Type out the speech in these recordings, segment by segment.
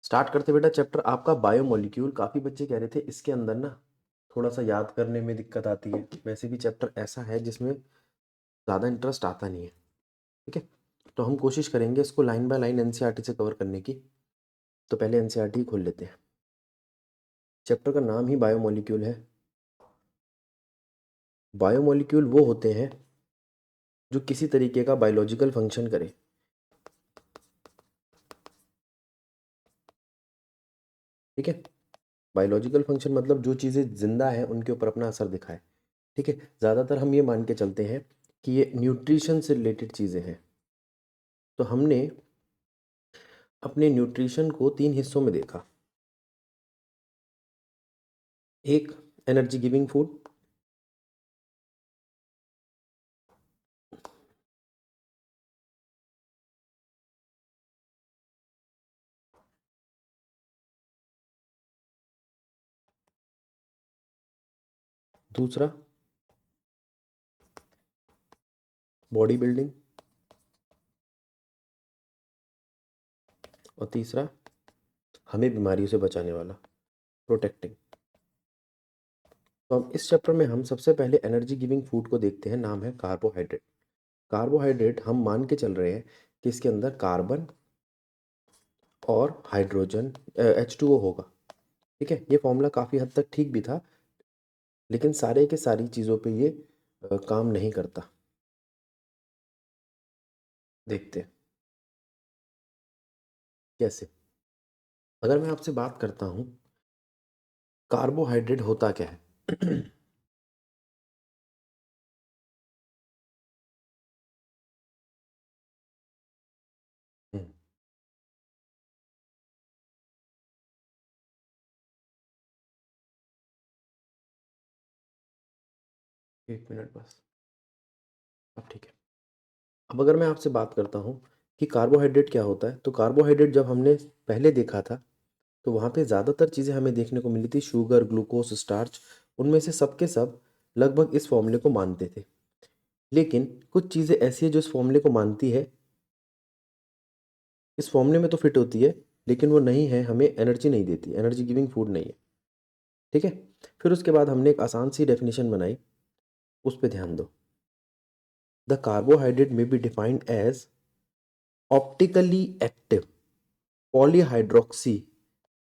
Start करते बेटा chapter आपका बायोमोलिक्यूल। काफ़ी बच्चे कह रहे थे इसके अंदर ना थोड़ा सा याद करने में दिक्कत आती है। वैसे भी चैप्टर ऐसा है जिसमें ज़्यादा इंटरेस्ट आता नहीं है। ठीक है, तो हम कोशिश करेंगे इसको लाइन बाय लाइन एनसीईआरटी से कवर करने की। तो पहले एनसीईआरटी खोल लेते हैं। चैप्टर का नाम ही बायोमोलिक्यूल है। बायोमोलिक्यूल वो होते हैं जो किसी तरीके का बायोलॉजिकल फंक्शन करे। ठीक है, बायोलॉजिकल फंक्शन मतलब जो चीज़ें जिंदा है उनके ऊपर अपना असर दिखाए। ठीक है, ज़्यादातर हम ये मान के चलते हैं कि ये न्यूट्रिशन से रिलेटेड चीज़ें हैं। तो हमने अपने न्यूट्रिशन को 3 हिस्सों में देखा। एक, एनर्जी गिविंग फूड। दूसरा, बॉडी बिल्डिंग। और तीसरा, हमें बीमारियों से बचाने वाला, प्रोटेक्टिंग। तो अब इस चैप्टर में हम सबसे पहले एनर्जी गिविंग फूड को देखते हैं। नाम है कार्बोहाइड्रेट। कार्बोहाइड्रेट हम मान के चल रहे हैं कि इसके अंदर कार्बन और हाइड्रोजन H2O होगा। ठीक है, ये फॉर्मूला काफ़ी हद तक ठीक भी था, लेकिन सारे के सारी चीज़ों पे ये काम नहीं करता। देखते हैं कैसे। अगर मैं आपसे बात करता हूँ कार्बोहाइड्रेट होता क्या है। 1 मिनट बस। अब ठीक है। अब अगर मैं आपसे बात करता हूँ कि कार्बोहाइड्रेट क्या होता है, तो कार्बोहाइड्रेट जब हमने पहले देखा था तो वहाँ पे ज़्यादातर चीज़ें हमें देखने को मिली थी, शुगर, ग्लूकोज, स्टार्च। उनमें से सब के सब लगभग इस फॉर्मूले को मानते थे। लेकिन कुछ चीज़ें ऐसी है जो इस फॉर्मूले को मानती है, इस फॉर्मूले में तो फिट होती है, लेकिन वो नहीं है, हमें एनर्जी नहीं देती, एनर्जी गिविंग फूड नहीं है। ठीक है, फिर उसके बाद हमने एक आसान सी डेफिनेशन बनाई, उस पर ध्यान दो। द कार्बोहाइड्रेट में be defined as optically active polyhydroxy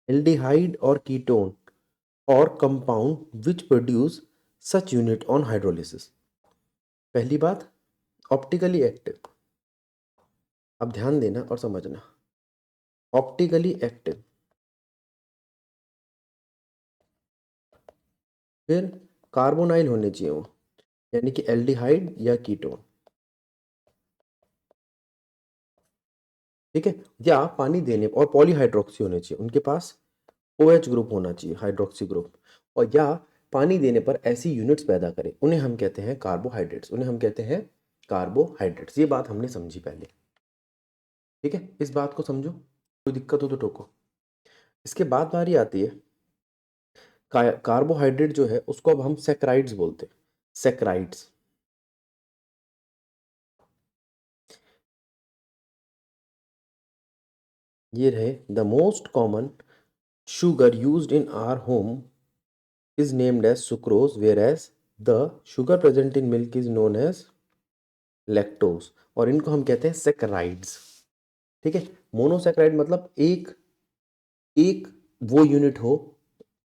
aldehyde और कीटोन और compound which produce such unit on hydrolysis. पहली बात, ऑप्टिकली एक्टिव। अब ध्यान देना और समझना, ऑप्टिकली एक्टिव। फिर कार्बोनाइल होने चाहिए वो, यानी कि एल्डिहाइड या कीटोन। ठीक है, या पानी देने और पॉलीहाइड्रोक्सी होने चाहिए, उनके पास OH ग्रुप होना चाहिए, हाइड्रोक्सी ग्रुप। और या पानी देने पर ऐसी यूनिट्स पैदा करें, उन्हें हम कहते हैं कार्बोहाइड्रेट्स, उन्हें हम कहते हैं कार्बोहाइड्रेट्स। ये बात हमने समझी पहले। ठीक है, इस बात को समझो, कोई दिक्कत हो तो टोको। इसके बाद बारी आती है कार्बोहाइड्रेट जो है उसको अब हम सैकराइड्स बोलते हैं, सैकराइड्स। ये रहे, the most common sugar used in our home is named as sucrose, whereas the sugar present in milk is known as lactose, और इनको हम कहते हैं सैकराइड्स। ठीक है, मोनोसैकराइड मतलब एक एक वो यूनिट हो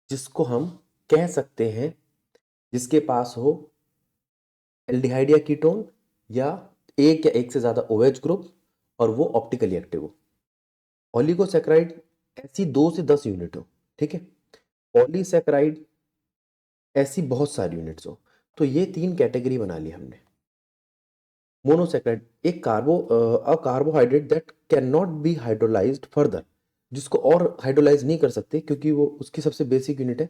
जिसको हम कह सकते हैं, जिसके पास हो एल्डिहाइड या कीटोन, या एक या एक से ज्यादा OH ग्रुप, और वो ऑप्टिकली एक्टिव हो। ऑलिगोसैकराइड ऐसी 2 से 10 यूनिट हो। ठीक है, पॉलीसैकराइड ऐसी बहुत सारी यूनिट्स हो। तो ये 3 कैटेगरी बना ली हमने। मोनोसैकराइड एक carbohydrate that can not be hydrolysed further, जिसको और हाइड्रोलाइज नहीं कर सकते क्योंकि वो उसकी सबसे बेसिक यूनिट है।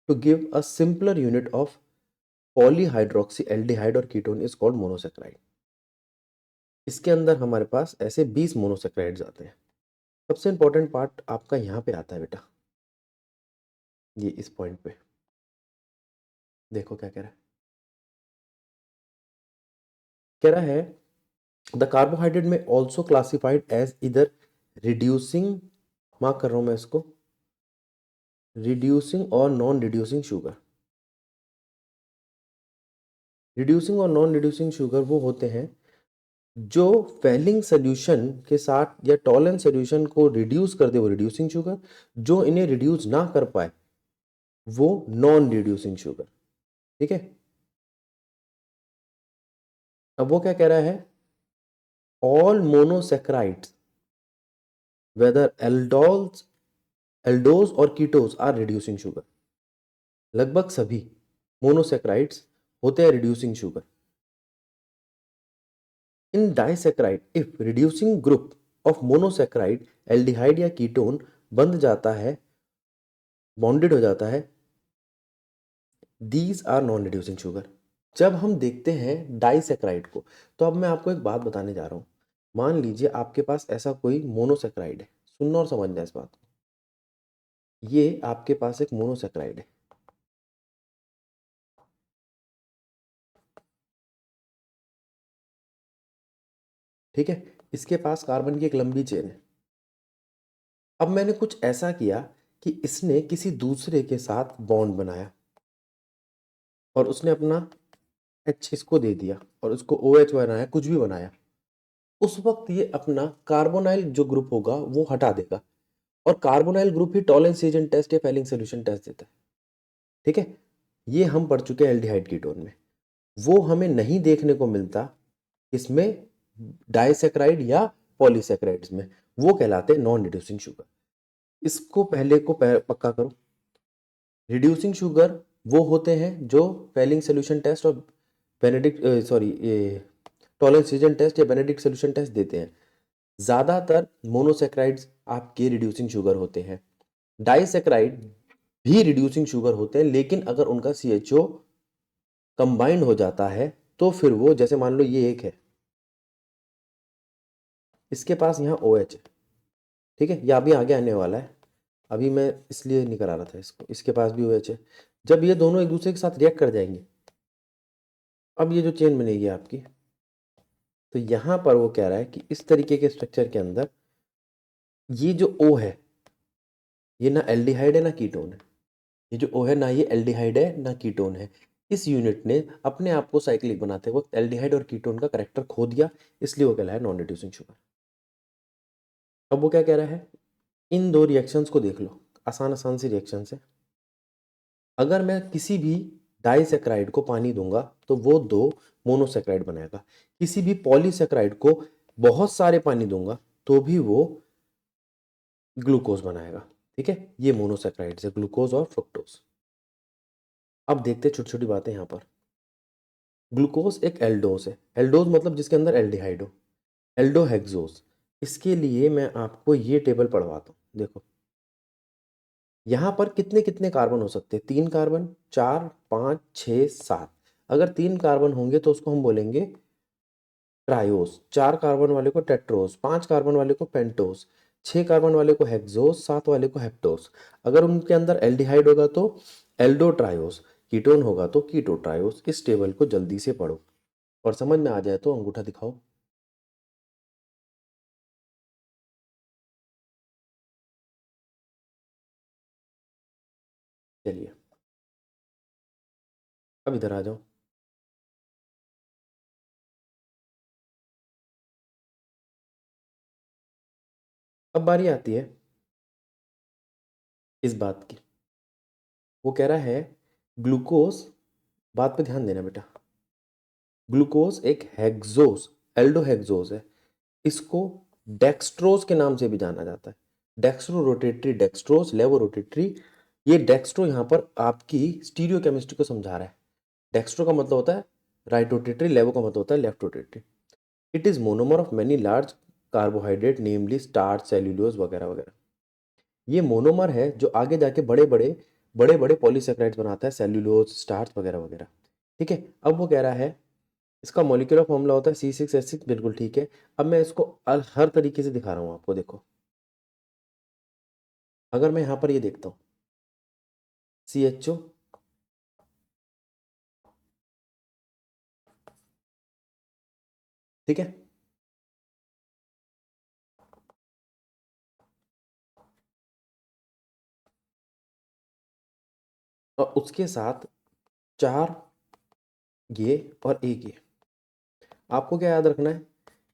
To give a simpler unit of polyhydroxy aldehyde और कीटोन इज कॉल्ड मोनोसैकराइड। इसके अंदर हमारे पास ऐसे 20 मोनोसैकराइड्स आते हैं। सबसे इंपॉर्टेंट पार्ट आपका यहाँ पे आता है बेटा, ये इस पॉइंट पे देखो क्या कह रहा है। कह रहा है द कार्बोहाइड्रेट में ऑल्सो क्लासिफाइड एज इधर रिड्यूसिंग मार्क कर रहा हूं मैं इसको, रिड्यूसिंग और नॉन रिड्यूसिंग शुगर। रिड्यूसिंग और नॉन रिड्यूसिंग शुगर वो होते हैं जो फेलिंग सोल्यूशन के साथ या टॉलेंट सोल्यूशन को रिड्यूस कर दे, वो रिड्यूसिंग शुगर। जो इन्हें रिड्यूस ना कर पाए वो नॉन रिड्यूसिंग शुगर। ठीक है, अब वो क्या कह रहा है, ऑल मोनोसेक्राइड्स वेदर एल्डोज और कीटोज आर रिड्यूसिंग शुगर। लगभग सभी मोनोसेक्राइड्स होते हैं reducing sugar. In disaccharide if reducing group of monosaccharide aldehyde या कीटोन बंध जाता है, बॉन्डेड हो जाता है, these are non reducing sugar. जब हम देखते हैं डाइसेक्राइड को, तो अब मैं आपको एक बात बताने जा रहा हूं। मान लीजिए आपके पास ऐसा कोई मोनोसेक्राइड है, सुनना और समझना इस बात को। ये आपके पास एक मोनोसेक्राइड है, ठीक है, इसके पास कार्बन की एक लंबी चेन है। अब मैंने कुछ ऐसा किया कि इसने किसी दूसरे के साथ बॉन्ड बनाया और उसने अपना H इसको दे दिया और उसको OH बनाया, कुछ भी बनाया। उस वक्त ये अपना कार्बोनाइल जो ग्रुप होगा वो हटा देगा, और कार्बोनाइल ग्रुप ही टॉलेंस एजेंट टेस्ट या फेलिंग सोल्यूशन टेस्ट देता है। ठीक है, ये हम पढ़ चुके हैं एल्डिहाइड कीटोन में। वो हमें नहीं देखने को मिलता इसमें, डाइसेक्राइड या पॉलीसेक्राइड्स में। वो कहलाते हैं नॉन रिड्यूसिंग शुगर। इसको पहले को पक्का करो। रिड्यूसिंग शुगर वो होते हैं जो फेलिंग सोल्यूशन टेस्ट और बेनेडिक्ट सॉरी ये टॉलेंस रीजन टेस्ट या बेनेडिक्ट सोल्यूशन टेस्ट देते हैं। ज्यादातर मोनोसेक्राइड्स आपके रिड्यूसिंग शुगर होते हैं। डाइसेक्राइड भी रिड्यूसिंग शुगर होते हैं, लेकिन अगर उनका CHO कंबाइंड हो जाता है तो फिर वो, जैसे मान लो ये एक है, इसके पास यहाँ OH है, ठीक है, या अभी आगे आने वाला है, अभी मैं इसलिए नहीं करा रहा था इसको, इसके पास भी OH है। जब ये दोनों एक दूसरे के साथ रिएक्ट कर जाएंगे, अब ये जो चेन बनेगी आपकी, तो यहां पर वो कह रहा है कि इस तरीके के स्ट्रक्चर के अंदर ये जो O है, ये ना एल्डिहाइड है ना कीटोन है। ये जो O है ना ये एल्डिहाइड है ना कीटोन है। इस यूनिट ने अपने आप को साइक्लिक बनाते वक्त एल्डिहाइड और कीटोन का करेक्टर खो दिया, इसलिए वो कहलाया नॉन रिड्यूसिंग शुगर। अब वो क्या कह रहा है, इन दो रिएक्शंस को देख लो, आसान आसान सी रिएक्शन है। अगर मैं किसी भी डाइसेक्राइड को पानी दूंगा तो वो दो मोनोसेक्राइड बनाएगा। किसी भी पॉलीसेक्राइड को बहुत सारे पानी दूंगा तो भी वो ग्लूकोज बनाएगा। ठीक है, ये मोनोसेक्राइड्स है, ग्लूकोज और फ्रुक्टोज। अब देखते छोटी छोटी बातें यहाँ पर। ग्लूकोज एक एल्डोज है, एल्डोज मतलब जिसके अंदर एल्डिहाइड हो, एल्डोहेक्सोज। इसके लिए मैं आपको ये टेबल पढ़वाता हूँ, देखो यहाँ पर कितने कितने कार्बन हो सकते हैं, 3 कार्बन, 4, 5, 6, 7। अगर 3 कार्बन होंगे तो उसको हम बोलेंगे ट्रायोस, 4 कार्बन वाले को टेट्रोस, 5 कार्बन वाले को पेंटोस, 6 कार्बन वाले को हेक्सोस, 7 वाले को हेप्टोस। अगर उनके अंदर एल्डिहाइड होगा तो एल्डोट्रायोस, कीटोन होगा तो कीटोट्रायोस। इस टेबल को जल्दी से पढ़ो और समझ में आ जाए तो अंगूठा दिखाओ। चलिए अब इधर आ जाओ। अब बारी आती है इस बात की। वो कह रहा है ग्लूकोज, बात पे ध्यान देना बेटा, ग्लूकोज एक हेक्सोस, एल्डोहेक्सोस है। इसको डेक्सट्रोज के नाम से भी जाना जाता है। डेक्स्ट्रो रोटेटरी डेक्सट्रोज, लेवो रोटेटरी। ये डेक्स्ट्रो यहाँ पर आपकी स्टीरियो केमिस्ट्री को समझा रहा है। डेक्स्ट्रो का मतलब होता है राइट रोटेटरी, लेवो का मतलब होता है left rotatory. It is monomer of many large carbohydrate namely starch, cellulose वगैरह वगैरह। ये मोनोमर है जो आगे जाके बड़े बड़े पॉलीसेक्राइड्स बनाता है, सेल्यूलोज, स्टार्च वगैरह वगैरह। ठीक है, अब वो कह रहा है इसका मॉलिक्यूलर फॉर्मूला होता है C6H6, बिल्कुल ठीक है। अब मैं इसको हर तरीके से दिखा रहा हूँ आपको, देखो अगर मैं यहाँ पर ये देखता हूँ CHO, ठीक है, और उसके साथ 4 ये और 1 ये। आपको क्या याद रखना है,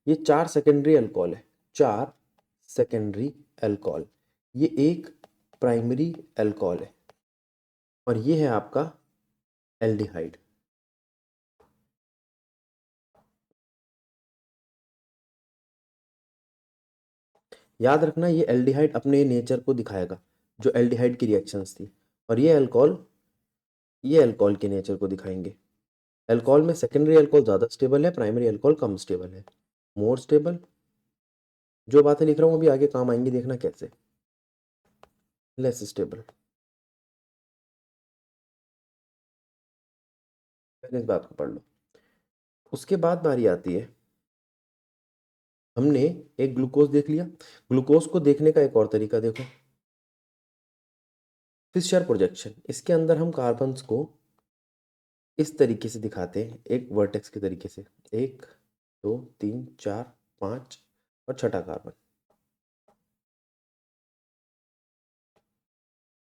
ये 4 सेकेंडरी अल्कोहल है, 4 सेकेंडरी अल्कोहल, ये 1 प्राइमरी अल्कोहल है, और ये है आपका एल्डिहाइड। याद रखना, ये एल्डिहाइड अपने नेचर को दिखाएगा, जो एल्डिहाइड की रिएक्शंस थी, और ये अल्कोहल के नेचर को दिखाएंगे। अल्कोहल में सेकेंडरी अल्कोहल ज़्यादा स्टेबल है, प्राइमरी अल्कोहल कम स्टेबल है। मोर स्टेबल, जो बातें लिख रहा हूँ अभी आगे काम आएंगी, देखना कैसे। लेस स्टेबल, पहले इस बात को पढ़ लो। उसके बाद बारी आती है, हमने एक ग्लूकोज देख लिया। ग्लूकोज को देखने का एक और तरीका देखो, फिशर प्रोजेक्शन। इसके अंदर हम कार्बन्स को इस तरीके से दिखाते हैं, एक वर्टेक्स के तरीके से, 1 2 3 4 5 और छठा कार्बन।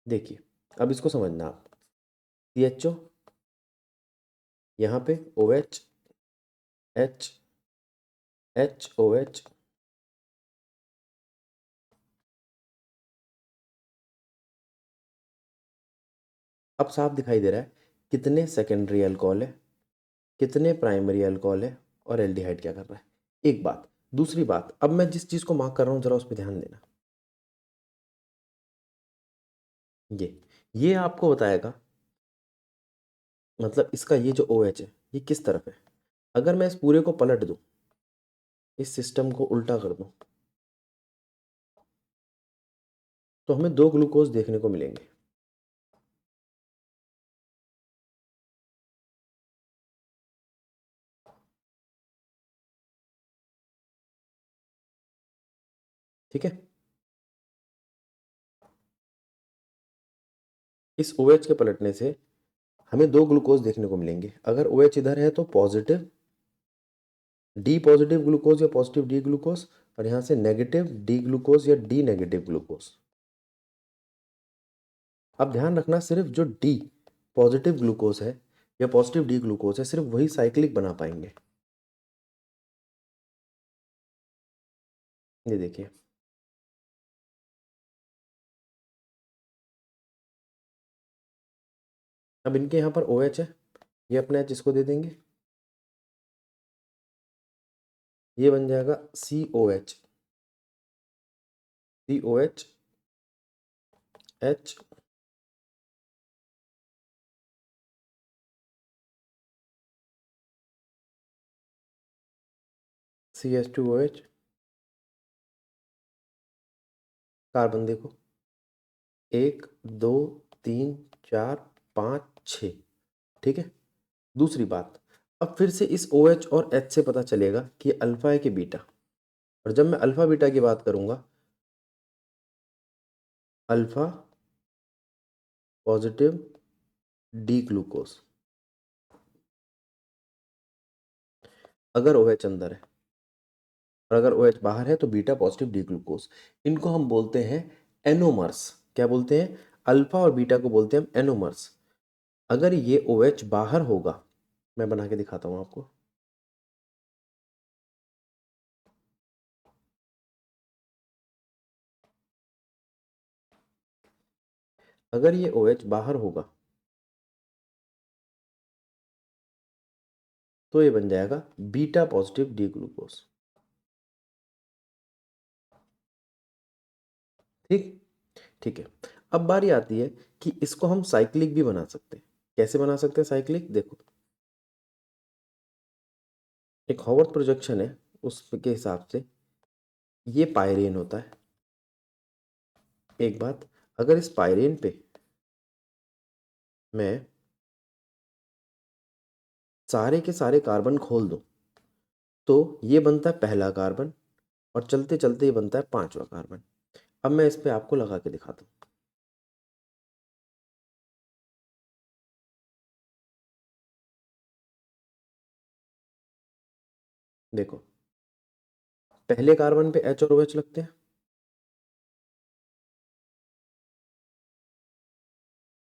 देखिए, अब इसको समझना आप, CHO, यहाँ पे OH, H, HOH, अब साफ दिखाई दे रहा है कितने सेकेंडरी अल्कोहल है, कितने प्राइमरी अल्कोहल है, और एल्डिहाइड क्या कर रहा है। एक बात। दूसरी बात, अब मैं जिस चीज़ को मार्क कर रहा हूँ जरा उस पर ध्यान देना। ये आपको बताएगा, मतलब इसका ये जो OH है ये किस तरफ है। अगर मैं इस पूरे को पलट दूं, इस सिस्टम को उल्टा कर दूं, तो हमें 2 ग्लूकोज देखने को मिलेंगे। ठीक है, इस OH के पलटने से हमें 2 ग्लूकोज देखने को मिलेंगे। अगर OH इधर है तो पॉजिटिव डी पॉजिटिव ग्लूकोज या पॉजिटिव डी ग्लूकोज, और यहाँ से नेगेटिव डी ग्लूकोज या डी नेगेटिव ग्लूकोज। अब ध्यान रखना, सिर्फ जो डी पॉजिटिव ग्लूकोज है या पॉजिटिव डी ग्लूकोज है, सिर्फ वही साइक्लिक बना पाएंगे। ये देखिए, अब इनके यहाँ पर OH है, ये अपने H इसको दे देंगे, ये बन जाएगा COH, COH H, CH2OH, carbon देखो, 1 2 3 4 5 6। ठीक है, दूसरी बात, अब फिर से इस OH और H से पता चलेगा कि ये अल्फा है कि बीटा। और जब मैं अल्फा बीटा की बात करूंगा, अल्फा पॉजिटिव डी ग्लूकोज, अगर OH अंदर है, और अगर OH बाहर है तो बीटा पॉजिटिव डी ग्लूकोज। इनको हम बोलते हैं एनोमर्स। क्या बोलते हैं, अल्फा और बीटा को बोलते हैं हम एनोमर्स। अगर ये OH बाहर होगा, मैं बना के दिखाता हूं आपको, अगर ये OH बाहर होगा तो ये बन जाएगा बीटा पॉजिटिव डी ग्लूकोज। ठीक, ठीक है। अब बारी आती है कि इसको हम साइक्लिक भी बना सकते हैं। कैसे बना सकते हैं साइक्लिक, देखो, एक हॉवर्थ प्रोजेक्शन है, उसके हिसाब से ये पायरेन होता है। एक बात, अगर इस पायरेन पे मैं सारे के सारे कार्बन खोल दूं, तो ये बनता है पहला कार्बन, और चलते चलते ये बनता है पांचवा कार्बन। अब मैं इस पे आपको लगा के दिखाता हूँ। देखो, पहले कार्बन पे H और OH लगते हैं,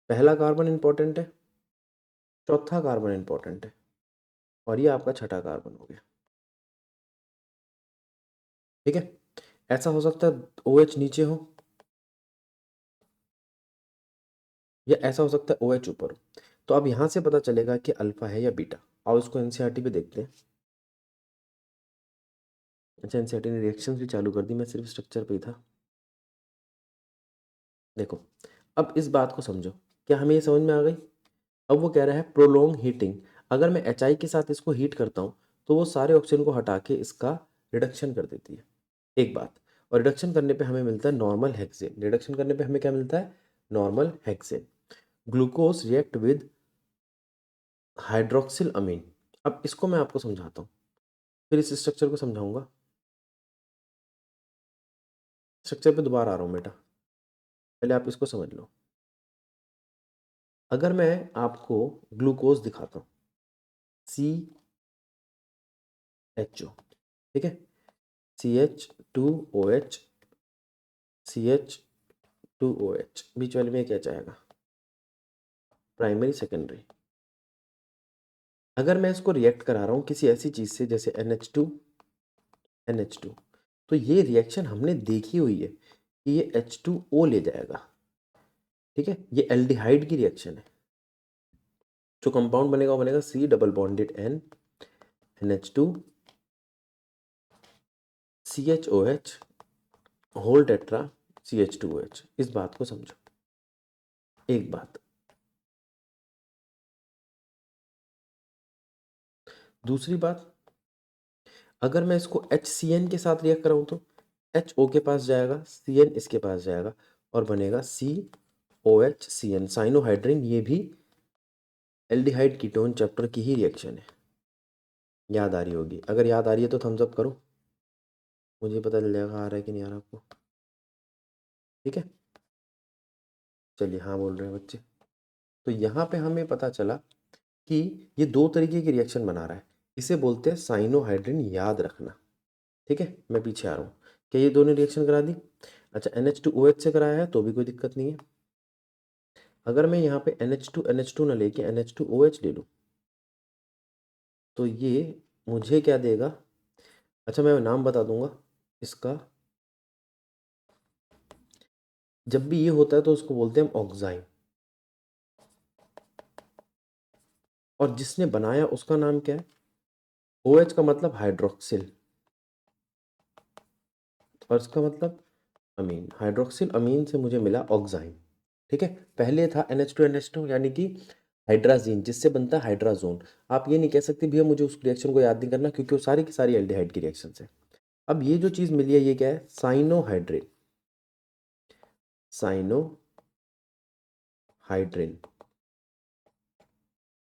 पहला कार्बन इंपॉर्टेंट है, चौथा कार्बन इंपॉर्टेंट है, और ये आपका छठा कार्बन हो गया। ठीक है, ऐसा हो सकता है OH नीचे हो, या ऐसा हो सकता है OH ऊपर हो। तो अब यहाँ से पता चलेगा कि अल्फा है या बीटा। आओ इसको एनसीईआरटी पे देखते हैं। अच्छा, एनसीईआरटी ने रिएक्शंस भी चालू कर दी, मैं सिर्फ स्ट्रक्चर पे ही था। देखो, अब इस बात को समझो, क्या हमें ये समझ में आ गई? अब वो कह रहा है प्रोलोंग हीटिंग। अगर मैं HI के साथ इसको हीट करता हूँ तो वो सारे ऑक्सीजन को हटा के इसका रिडक्शन कर देती है, एक बात। और रिडक्शन करने पे हमें मिलता है नॉर्मल हेक्सेन। रिडक्शन करने पे हमें क्या मिलता है? Normal hexane. Glucose react with hydroxyl amine. अब इसको मैं आपको समझाता हूँ, फिर इस स्ट्रक्चर को समझाऊंगा। स्ट्रक्चर पे दोबारा आ रहा हूँ बेटा, पहले आप इसको समझ लो। अगर मैं आपको ग्लूकोज दिखाता हूँ, CHO, ठीक है, CH2OH, CH2OH, बीच वाले में क्या चाहेगा? Primary secondary. अगर मैं इसको रिएक्ट करा रहा हूँ किसी ऐसी चीज़ से जैसे NH2, तो ये रिएक्शन हमने देखी हुई है कि ये H2O ले जाएगा। ठीक है, ये एल्डिहाइड की रिएक्शन है। जो कंपाउंड बनेगा वो बनेगा C double bonded N, NH2, CHOH, whole tetra, CH2OH। इस बात को समझो। एक बात, दूसरी बात, अगर मैं इसको HCN के साथ रिएक्ट कराऊँ तो HO के पास जाएगा, CN इसके पास जाएगा, और बनेगा COHCN, साइनोहाइड्रिन। ये भी एल्डिहाइड कीटोन चैप्टर की ही रिएक्शन है। याद आ रही होगी, अगर याद आ रही है तो थम्स अप करो, मुझे पता चल जाएगा आ रहा है कि नहीं आ रहा आपको। ठीक है, चलिए, हाँ बोल रहे हैं बच्चे। तो यहाँ पे हमें पता चला कि ये दो तरीके की रिएक्शन बना रहा है, इसे बोलते हैं साइनोहाइड्रिन, याद रखना। ठीक है, मैं पीछे आ रहा हूँ। क्या ये दोनों रिएक्शन करा दी? अच्छा, NH2OH से कराया है तो भी कोई दिक्कत नहीं है। अगर मैं यहाँ पे NH2 ना लेके NH2OH ले लूँ तो ये मुझे क्या देगा? अच्छा, मैं नाम बता दूंगा इसका। जब भी ये होता है तो उसको बोलते हैं हम ऑक्साइन, और जिसने बनाया उसका नाम क्या है? OH का मतलब हाइड्रोक्सिल, और इसका मतलब अमीन। हाइड्रोक्सिल अमीन से मुझे मिला ऑक्साइन। ठीक है, पहले था NH2 यानी कि हाइड्राजीन, जिससे बनता है हाइड्राजोन। आप ये नहीं कह सकते भैया मुझे उस रिएक्शन को याद नहीं करना, क्योंकि वो सारी की सारी एल्डिहाइड की रिएक्शन है। अब ये जो चीज़ मिली है ये क्या है? साइनोहाइड्रिन। साइनोहाइड्रिन,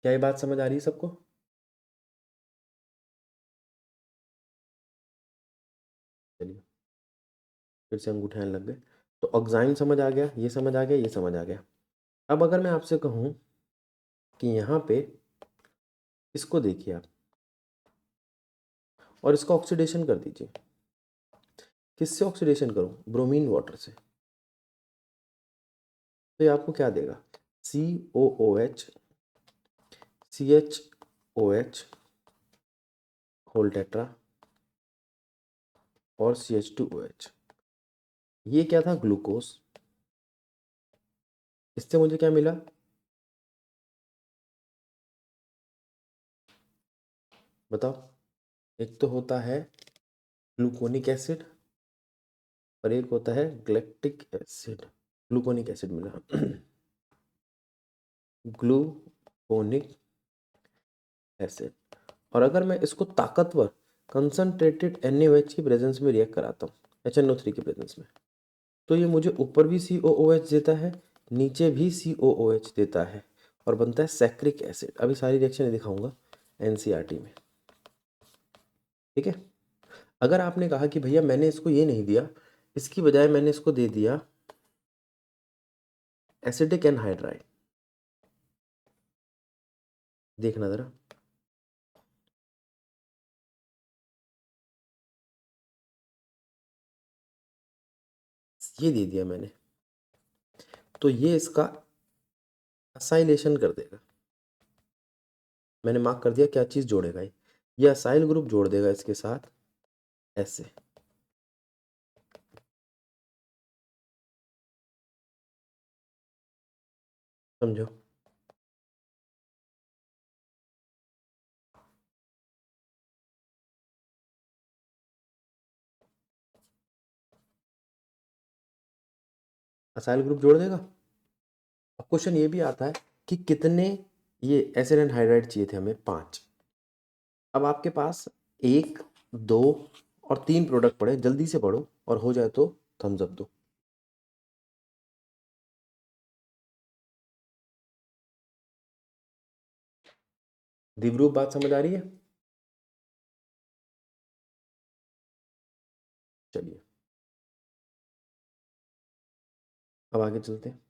क्या ये बात समझ आ रही है सबको? चलिए, फिर से अंगूठे आने लग गए। तो ऑक्साइन समझ आ गया, ये समझ आ गया, ये समझ आ गया। अब अगर मैं आपसे कहूँ कि यहाँ पे इसको देखिए आप, और इसका ऑक्सीडेशन कर दीजिए। किससे ऑक्सीडेशन करूँ? ब्रोमीन वाटर से। तो ये आपको क्या देगा? COOH, CHOH, होल टेट्रा, और CH2OH। ये क्या था? ग्लूकोज। इससे मुझे क्या मिला? बताओ। एक तो होता है ग्लूकोनिक एसिड, और एक होता है ग्लैक्टिक एसिड। ग्लूकोनिक एसिड मिला। Gluconic acid. और अगर मैं इसको ताकतवर कंसंट्रेटेड NaOH की प्रेजेंस में रिएक्ट कराता हूँ, HNO3 की प्रेजेंस में, तो ये मुझे ऊपर भी COOH देता है, नीचे भी COOH देता है, और बनता है सैक्रिक एसिड। अभी सारी रिएक्शन दिखाऊंगा NCERT में। ठीक है, अगर आपने कहा कि भैया मैंने इसको ये नहीं दिया, इसकी बजाय मैंने इसको दे दिया एसिडिक एनहाइड्राइड, देखना ज़रा, ये दे दिया मैंने, तो ये इसका असाइलेशन कर देगा। मैंने मार्क कर दिया क्या चीज़ जोड़ेगा ये असाइल ग्रुप जोड़ देगा इसके साथ ऐसे। समझो। असाइल ग्रुप जोड़ देगा। अब क्वेश्चन ये भी आता है कि कितने ये एसिड एंड हाइड्राइड चाहिए थे हमें 5। अब आपके पास 1, 2 और 3 प्रोडक्ट पड़े, जल्दी से पढ़ो और हो जाए तो थम्स अप दो। दिव्रूप बात समझ आ रही है? चलिए अब आगे चलते हैं।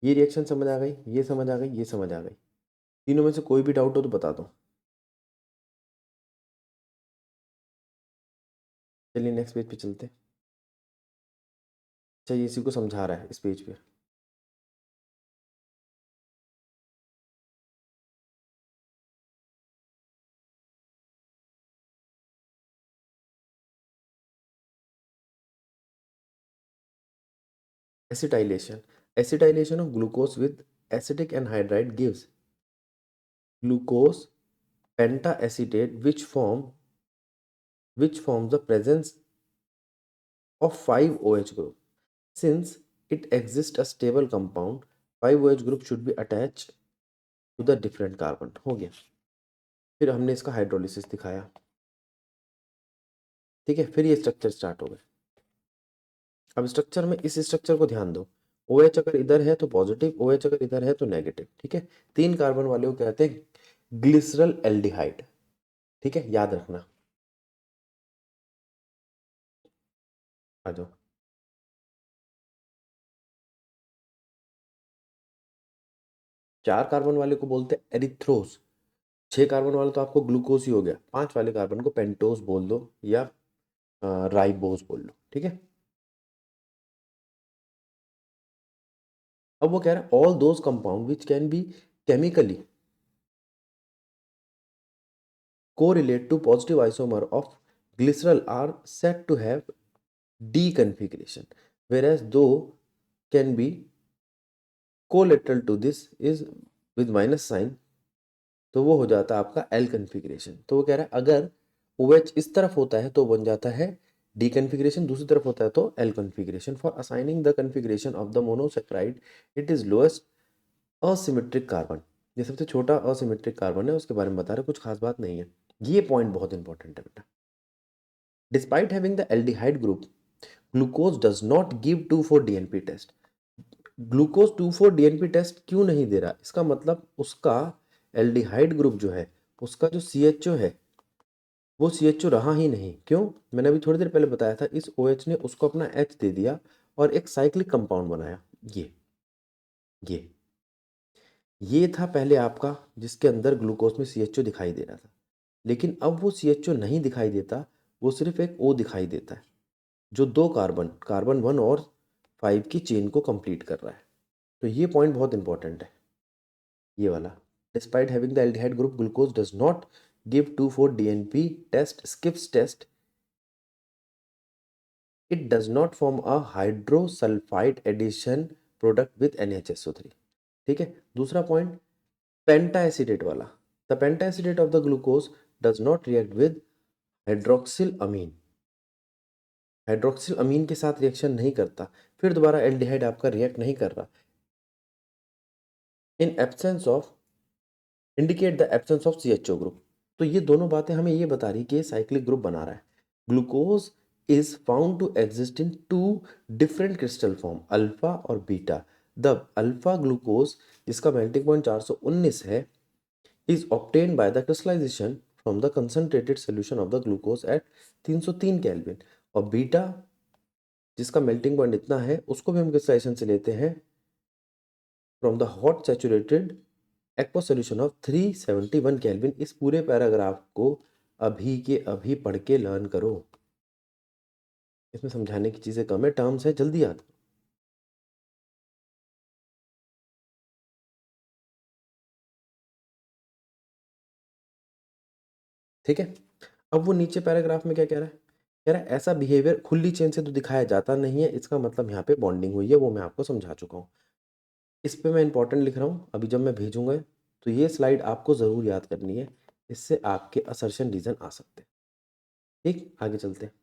ये रिएक्शन समझ आ गई, ये समझ आ गई, ये समझ आ गई। तीनों में से कोई भी डाउट हो तो बता दो। चलिए नेक्स्ट पेज पे चलते हैं। अच्छा ये इसी को समझा रहा है इस पेज पे। Acetylation. Acetylation of glucose with acetic anhydride gives glucose pentaacetate which forms the presence of 5-OH group. Since it exists a stable compound, 5-OH group should be attached to the different carbon. हो गया। फिर हमने इसका hydrolysis दिखाया। ठीक है, फिर ये स्ट्रक्चर स्टार्ट हो गए। अब स्ट्रक्चर में इस स्ट्रक्चर को ध्यान दो। OH अगर इधर है तो पॉजिटिव, OH अगर इधर है तो नेगेटिव। ठीक है, 3 कार्बन वाले को कहते हैं ग्लिसरल एल्डिहाइड। ठीक है, याद रखना। आ जाओ। 4 कार्बन वाले को बोलते हैं एरिथ्रोस। 6 कार्बन वाले तो आपको ग्लूकोज ही हो गया। 5 वाले कार्बन को पेंटोस बोल दो या राइबोस बोल लो। ठीक है, अब वो कह रहा है all those compound which can be chemically correlate to positive isomer of glycerol are said to have D configuration, whereas though can be collateral to this is with minus sign, तो वो हो जाता है आपका L configuration। तो वो कह रहा है अगर OH इस तरफ होता है तो बन जाता है D configuration, दूसरी तरफ होता है तो L configuration। For assigning the configuration of the monosaccharide, it is lowest asymmetric carbon। ये सबसे छोटा asymmetric कार्बन है, उसके बारे में बता रहे, कुछ खास बात नहीं है। ये पॉइंट बहुत इंपॉर्टेंट है बेटा। Despite having the aldehyde group, glucose does not give 2,4-DNP test। Glucose 2,4-DNP test क्यों नहीं दे रहा? इसका मतलब उसका एल्डिहाइड ग्रुप जो है, उसका जो CHO है वो CHO रहा ही नहीं। क्यों? मैंने अभी थोड़ी देर पहले बताया था, इस OH ने उसको अपना H दे दिया और एक साइक्लिक कंपाउंड बनाया। ये ये था पहले आपका, जिसके अंदर ग्लूकोज में CHO दिखाई दे रहा था। लेकिन अब वो CHO नहीं दिखाई देता, वो सिर्फ एक O दिखाई देता है, जो 2 कार्बन 1 और 5 की चेन को कंप्लीट कर रहा है। तो ये पॉइंट बहुत इंपॉर्टेंट है, ये वाला। Despite having the aldehyde group, glucose does not give 2,4-DNP test, Schiff's test, it does not form a hydrosulphide addition product with NHSO3। ठीक है, दूसरा पॉइंट पेंटा एसिडेट वाला, the penta acetate of the glucose does not react with hydroxyl amine. Hydroxyl amine के साथ reaction नहीं करता, फिर दोबारा एल्डिहाइड आपका रिएक्ट नहीं कर रहा। In absence of indicate the absence of CHO group. तो ये दोनों बातें हमें ये बता रही कि ये साइक्लिक ग्रुप बना रहा है। Glucose is found to exist in 2 different crystal form, alpha और बीटा। द अल्फा ग्लूकोज, जिसका मेल्टिंग पॉइंट 419 है, is obtained by the crystallization from the concentrated solution of the glucose at 303 kelvin. और beta, जिसका melting point इतना है, उसको भी हम क्रिस्टलाइजेशन से लेते हैं from the hot saturated aqua solution of 371 kelvin. इस पूरे पैराग्राफ को अभी के अभी पढ़ के लर्न करो, इसमें समझाने की चीज़ें कम है, टर्म्स है, जल्दी याद। ठीक है। अब वो नीचे पैराग्राफ में क्या कह रहा है, कह रहा है ऐसा बिहेवियर खुली चेन से तो दिखाया जाता नहीं है, इसका मतलब यहाँ पे बॉन्डिंग हुई है, वो मैं आपको समझा चुका हूँ। इस पे मैं इंपॉर्टेंट लिख रहा हूँ, अभी जब मैं भेजूंगा तो ये स्लाइड आपको ज़रूर याद करनी है, इससे आपके असर्शन रीजन आ सकते हैं। ठीक, आगे चलते हैं।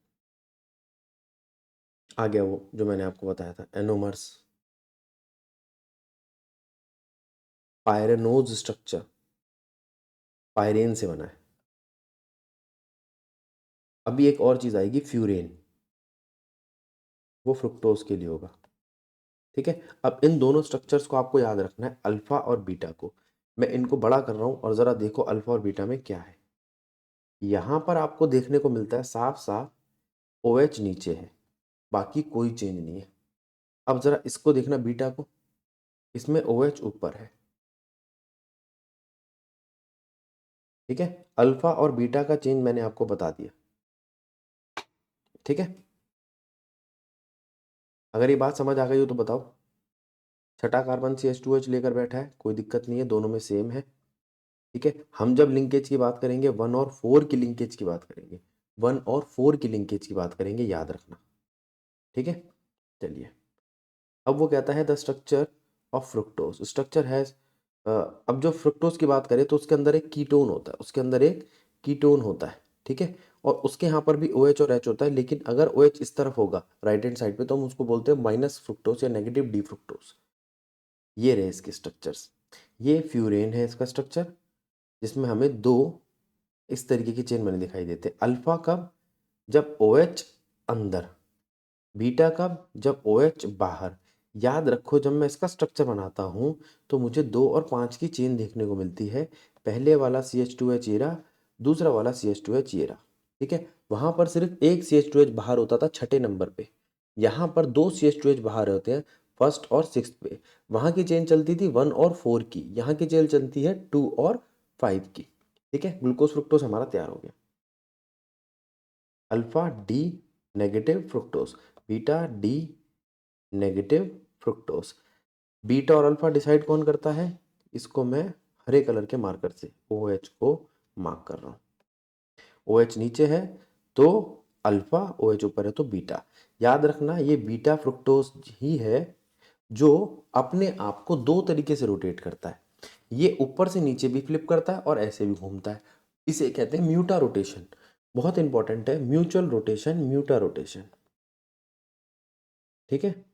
आ गया वो जो मैंने आपको बताया था, एनोमर्स, पायरेनोज स्ट्रक्चर पायरेन से बना है। अभी एक और चीज़ आएगी, फ्यूरेन, वो फ्रुक्टोज के लिए होगा। ठीक है, अब इन दोनों स्ट्रक्चर्स को आपको याद रखना है, अल्फा और बीटा को। मैं इनको बड़ा कर रहा हूँ और ज़रा देखो अल्फा और बीटा में क्या है। यहाँ पर आपको देखने को मिलता है साफ साफ OH नीचे है, बाकी कोई चेंज नहीं है। अब ज़रा इसको देखना बीटा को, इसमें OH ऊपर है। ठीक है, अल्फा और बीटा का चेंज मैंने आपको बता दिया। ठीक है, अगर ये बात समझ आ गई हो तो बताओ। छठा कार्बन CH2H लेकर बैठा है, कोई दिक्कत नहीं है, दोनों में सेम है। ठीक है, हम जब लिंकेज की बात करेंगे 1 और 4 की लिंकेज की बात करेंगे, 1 और 4 की लिंकेज की बात करेंगे, याद रखना। ठीक है, चलिए। अब वो कहता है the structure of fructose, structure है। अब जो फ्रुक्टोज की बात करें तो उसके अंदर एक कीटोन होता है, उसके अंदर एक कीटोन होता है। ठीक है, और उसके यहाँ पर भी OH और H होता है, लेकिन अगर OH इस तरफ होगा राइट हैंड साइड पे तो हम उसको बोलते हैं माइनस फ्रुक्टोज या नेगेटिव डी फ्रुक्टोज। ये रहे इसके स्ट्रक्चर्स। ये फ्यूरेन है इसका स्ट्रक्चर, जिसमें हमें दो इस तरीके की चेन बने दिखाई देते हैं। अल्फा कब, जब OH अंदर, बीटा कब, जब OH बाहर। याद रखो जब मैं इसका स्ट्रक्चर बनाता हूँ तो मुझे 2 और 5 की चेन देखने को मिलती है। पहले वाला CH2H ये रहा, दूसरा वाला CH2H ये रहा। ठीक है, वहाँ पर सिर्फ एक CH2H बाहर होता था छठे नंबर पे, यहाँ पर दो CH2H बाहर होते हैं फर्स्ट और सिक्स पे। वहाँ की चेन चलती थी 1 और 4 की, यहाँ की चेन चलती है 2 और 5 की। ठीक है, ग्लूकोज फ्रुक्टोज हमारा तैयार हो गया। Alpha D negative fructose, beta D negative fructose. Beta और अल्फा डिसाइड कौन करता है, इसको मैं हरे कलर के मार्कर से OH को मार्क कर रहा हूँ। OH नीचे है तो अल्फा, OH ऊपर है तो बीटा। याद रखना ये बीटा फ्रुक्टोज ही है जो अपने आप को दो तरीके से रोटेट करता है। ये ऊपर से नीचे भी फ्लिप करता है और ऐसे भी घूमता है, इसे कहते हैं म्यूटा रोटेशन। बहुत इंपॉर्टेंट है, म्यूचुअल रोटेशन, म्यूटा रोटेशन। ठीक है,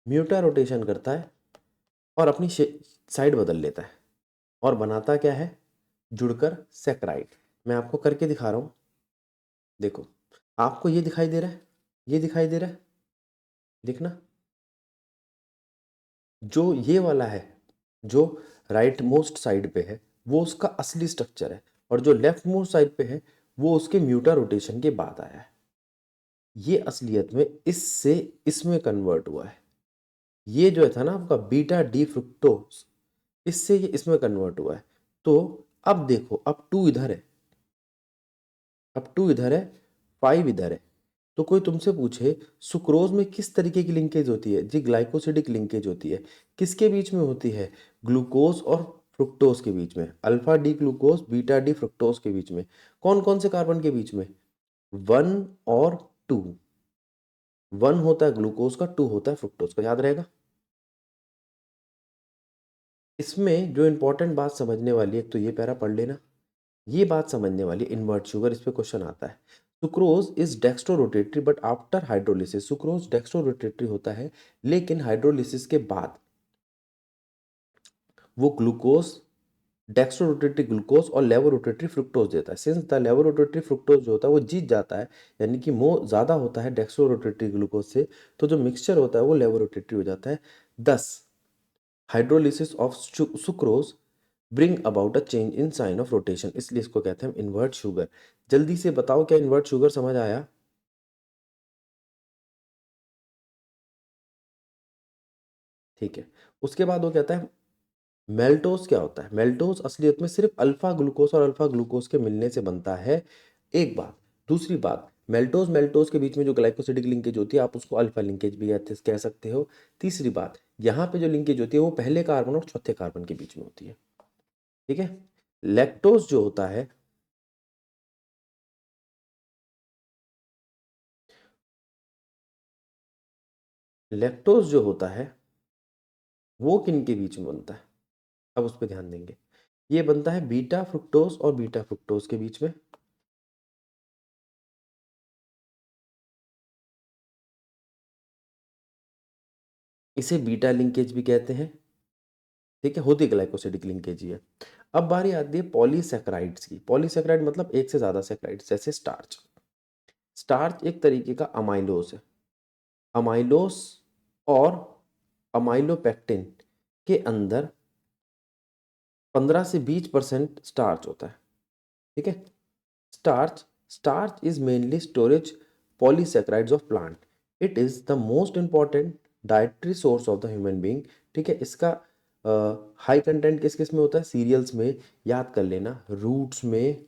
म्यूटा रोटेशन करता है और अपनी साइड बदल लेता है और बनाता क्या है, जुड़कर सैकराइड। मैं आपको करके दिखा रहा हूँ, देखो आपको ये दिखाई दे रहा है, ये दिखाई दे रहा है, देखना जो ये वाला है, जो राइट मोस्ट साइड पे है वो उसका असली स्ट्रक्चर है, और जो लेफ्ट मोस्ट साइड पे है वो उसके म्यूटा रोटेशन के बाद आया है। ये असलियत में इससे इसमें कन्वर्ट हुआ है। ये जो था ना आपका बीटा डी फ्रुक्टोज, इससे ये इसमें कन्वर्ट हुआ है। तो अब देखो, अब 2 इधर है, अब 2 इधर है, 5 इधर है। तो कोई तुमसे पूछे सुक्रोज में किस तरीके की लिंकेज होती है जी, ग्लाइकोसिडिक लिंकेज होती है। किसके बीच में होती है, ग्लूकोज और फ्रुक्टोज के बीच में, alpha D glucose beta D fructose के बीच में। कौन कौन से कार्बन के बीच में, 1 और 2। 1 होता है ग्लूकोज का, 2 होता है फ्रुक्टोज का, याद रहेगा। इसमें जो इंपॉर्टेंट बात समझने वाली है, एक तो ये पैरा पढ़ लेना, ये बात समझने वाली इन्वर्ट शुगर, इस पे क्वेश्चन आता है। Sucrose is dextro rotatory but after hydrolysis, sucrose dextro rotatory होता है लेकिन हाइड्रोलिसिस के बाद वो ग्लूकोज, डेक्स्ट्रो रोटेटरी ग्लूकोज और लेवो रोटेटरी फ्रुक्टोज देता है। सिंस द लेवो रोटेटरी फ्रुक्टोज जो होता है वो जीत जाता है, यानी कि मोर ज़्यादा होता है डेक्स्ट्रो रोटेटरी ग्लूकोज से, तो जो मिक्सचर होता है वो लेवो रोटेटरी हो जाता है। Thus hydrolysis of sucrose bring about a change in sign of rotation, इसलिए इसको कहते हैं इन्वर्ट शुगर। जल्दी से बताओ क्या इन्वर्ट शुगर समझ आया। ठीक है, उसके बाद वो कहता है मेल्टोज क्या होता है। मेल्टोज असलियत में सिर्फ अल्फा ग्लूकोज और अल्फा ग्लूकोज के मिलने से बनता है, एक बात। दूसरी बात, मेल्टोज मेल्टोज के बीच में जो ग्लाइकोसिडिक लिंकेज होती है आप उसको अल्फा लिंकेज भी कह सकते हो। तीसरी बात, यहाँ पे जो लिंकेज होती है वो पहले कार्बन और चौथे कार्बन के बीच में होती है। ठीक है। लैक्टोज जो होता है वो किन के बीच में बनता है, अब उस पर ध्यान देंगे। ये बनता है बीटा फ्रुक्टोज और बीटा फ्रुक्टोज के बीच में। इसे बीटा लिंकेज भी कहते हैं, ठीक है, होती ग्लाइकोसिडिक लिंकेज ही है। अब बारी आती है पॉलीसैकेराइड्स की। पॉलीसैकेराइड मतलब एक से ज्यादा सैकेराइड्स, जैसे स्टार्च। स्टार्च एक तरीके का अमाइलोस है। अमाइलोस और अमाइलोपेक्टिन के अंदर 15 से 20% स्टार्च होता है, ठीक है। Starch starch is mainly storage polysaccharides of plant. It is the most important dietary source of the human being, ठीक है। इसका हाई कंटेंट किस किस में होता है, सीरियल्स में, याद कर लेना, रूट्स में,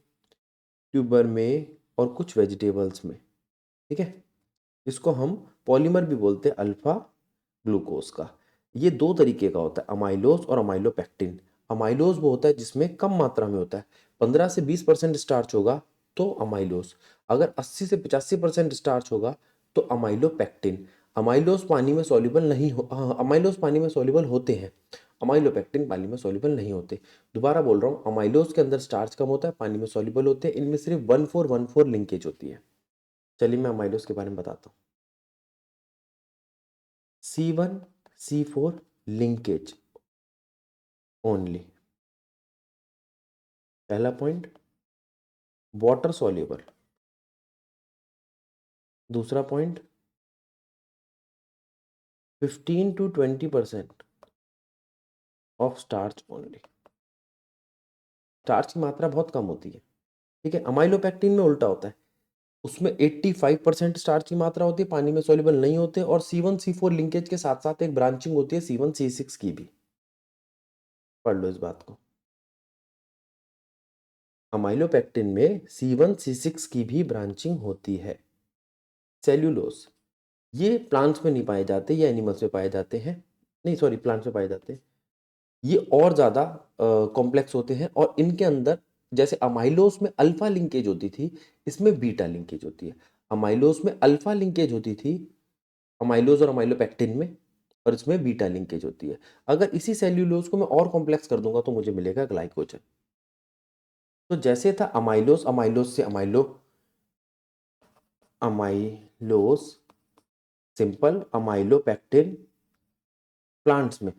ट्यूबर में और कुछ वेजिटेबल्स में, ठीक है। इसको हम पॉलीमर भी बोलते हैं, अल्फा ग्लूकोज का। ये दो तरीके का होता है, अमाइलोज और अमाइलोपेक्टिन। अमाइलोज वो होता है जिसमें कम मात्रा में होता है, 15 से 20% स्टार्च होगा तो अमाइलोज। अगर 80 से 85% स्टार्च होगा तो अमाइलोपेक्टिन। अमाइलोज पानी में सॉल्युबल नहीं हो, हाँ, अमाइलोज पानी में सॉल्युबल होते हैं, अमाइलोपेक्टिन पानी में सॉल्युबल नहीं होते। दोबारा बोल रहा हूँ, अमाइलोज के अंदर स्टार्च कम होता है, पानी में सॉल्युबल होते हैं। इनमें सिर्फ 1,4,1,4 लिंकेज होती है। चलिए मैं अमाइलोज के बारे में बताता हूँ। C1 C4 linkage only. पहला पॉइंट, वाटर सॉल्युबल। दूसरा point, 15 to 20% of starch only. Starch की मात्रा बहुत कम होती है, ठीक है। अमाइलोपेक्टिन में उल्टा होता है, उसमें 85% स्टार्च की मात्रा होती है, पानी में सॉल्युबल नहीं होते। और C1 C4 लिंकेज के साथ साथ एक ब्रांचिंग होती है C1 C6 की भी, पढ़ लो इस बात को। अमाइलोपेक्टिन में C1 C6 की भी ब्रांचिंग होती है। सेल्यूलोज, ये प्लांट्स में नहीं पाए जाते, ये एनिमल्स में पाए जाते हैं, नहीं सॉरी, प्लांट्स में पाए जाते हैं। ये और ज़्यादा कॉम्प्लेक्स होते हैं और इनके अंदर, जैसे अमाइलोस में अल्फा लिंकेज होती थी, इसमें बीटा लिंकेज होती है। अमाइलोस में अल्फा लिंकेज होती थी, अमाइलोज और अमाइलोपेक्टिन में, और इसमें बीटा लिंकेज होती है। अगर इसी सेल्यूलोज को मैं और कॉम्प्लेक्स कर दूंगा तो मुझे मिलेगा ग्लाइकोजन। तो जैसे था अमाइलोस, अमाइलोस से अमाइलोस सिंपल, अमाइलोपेक्टिन प्लांट्स में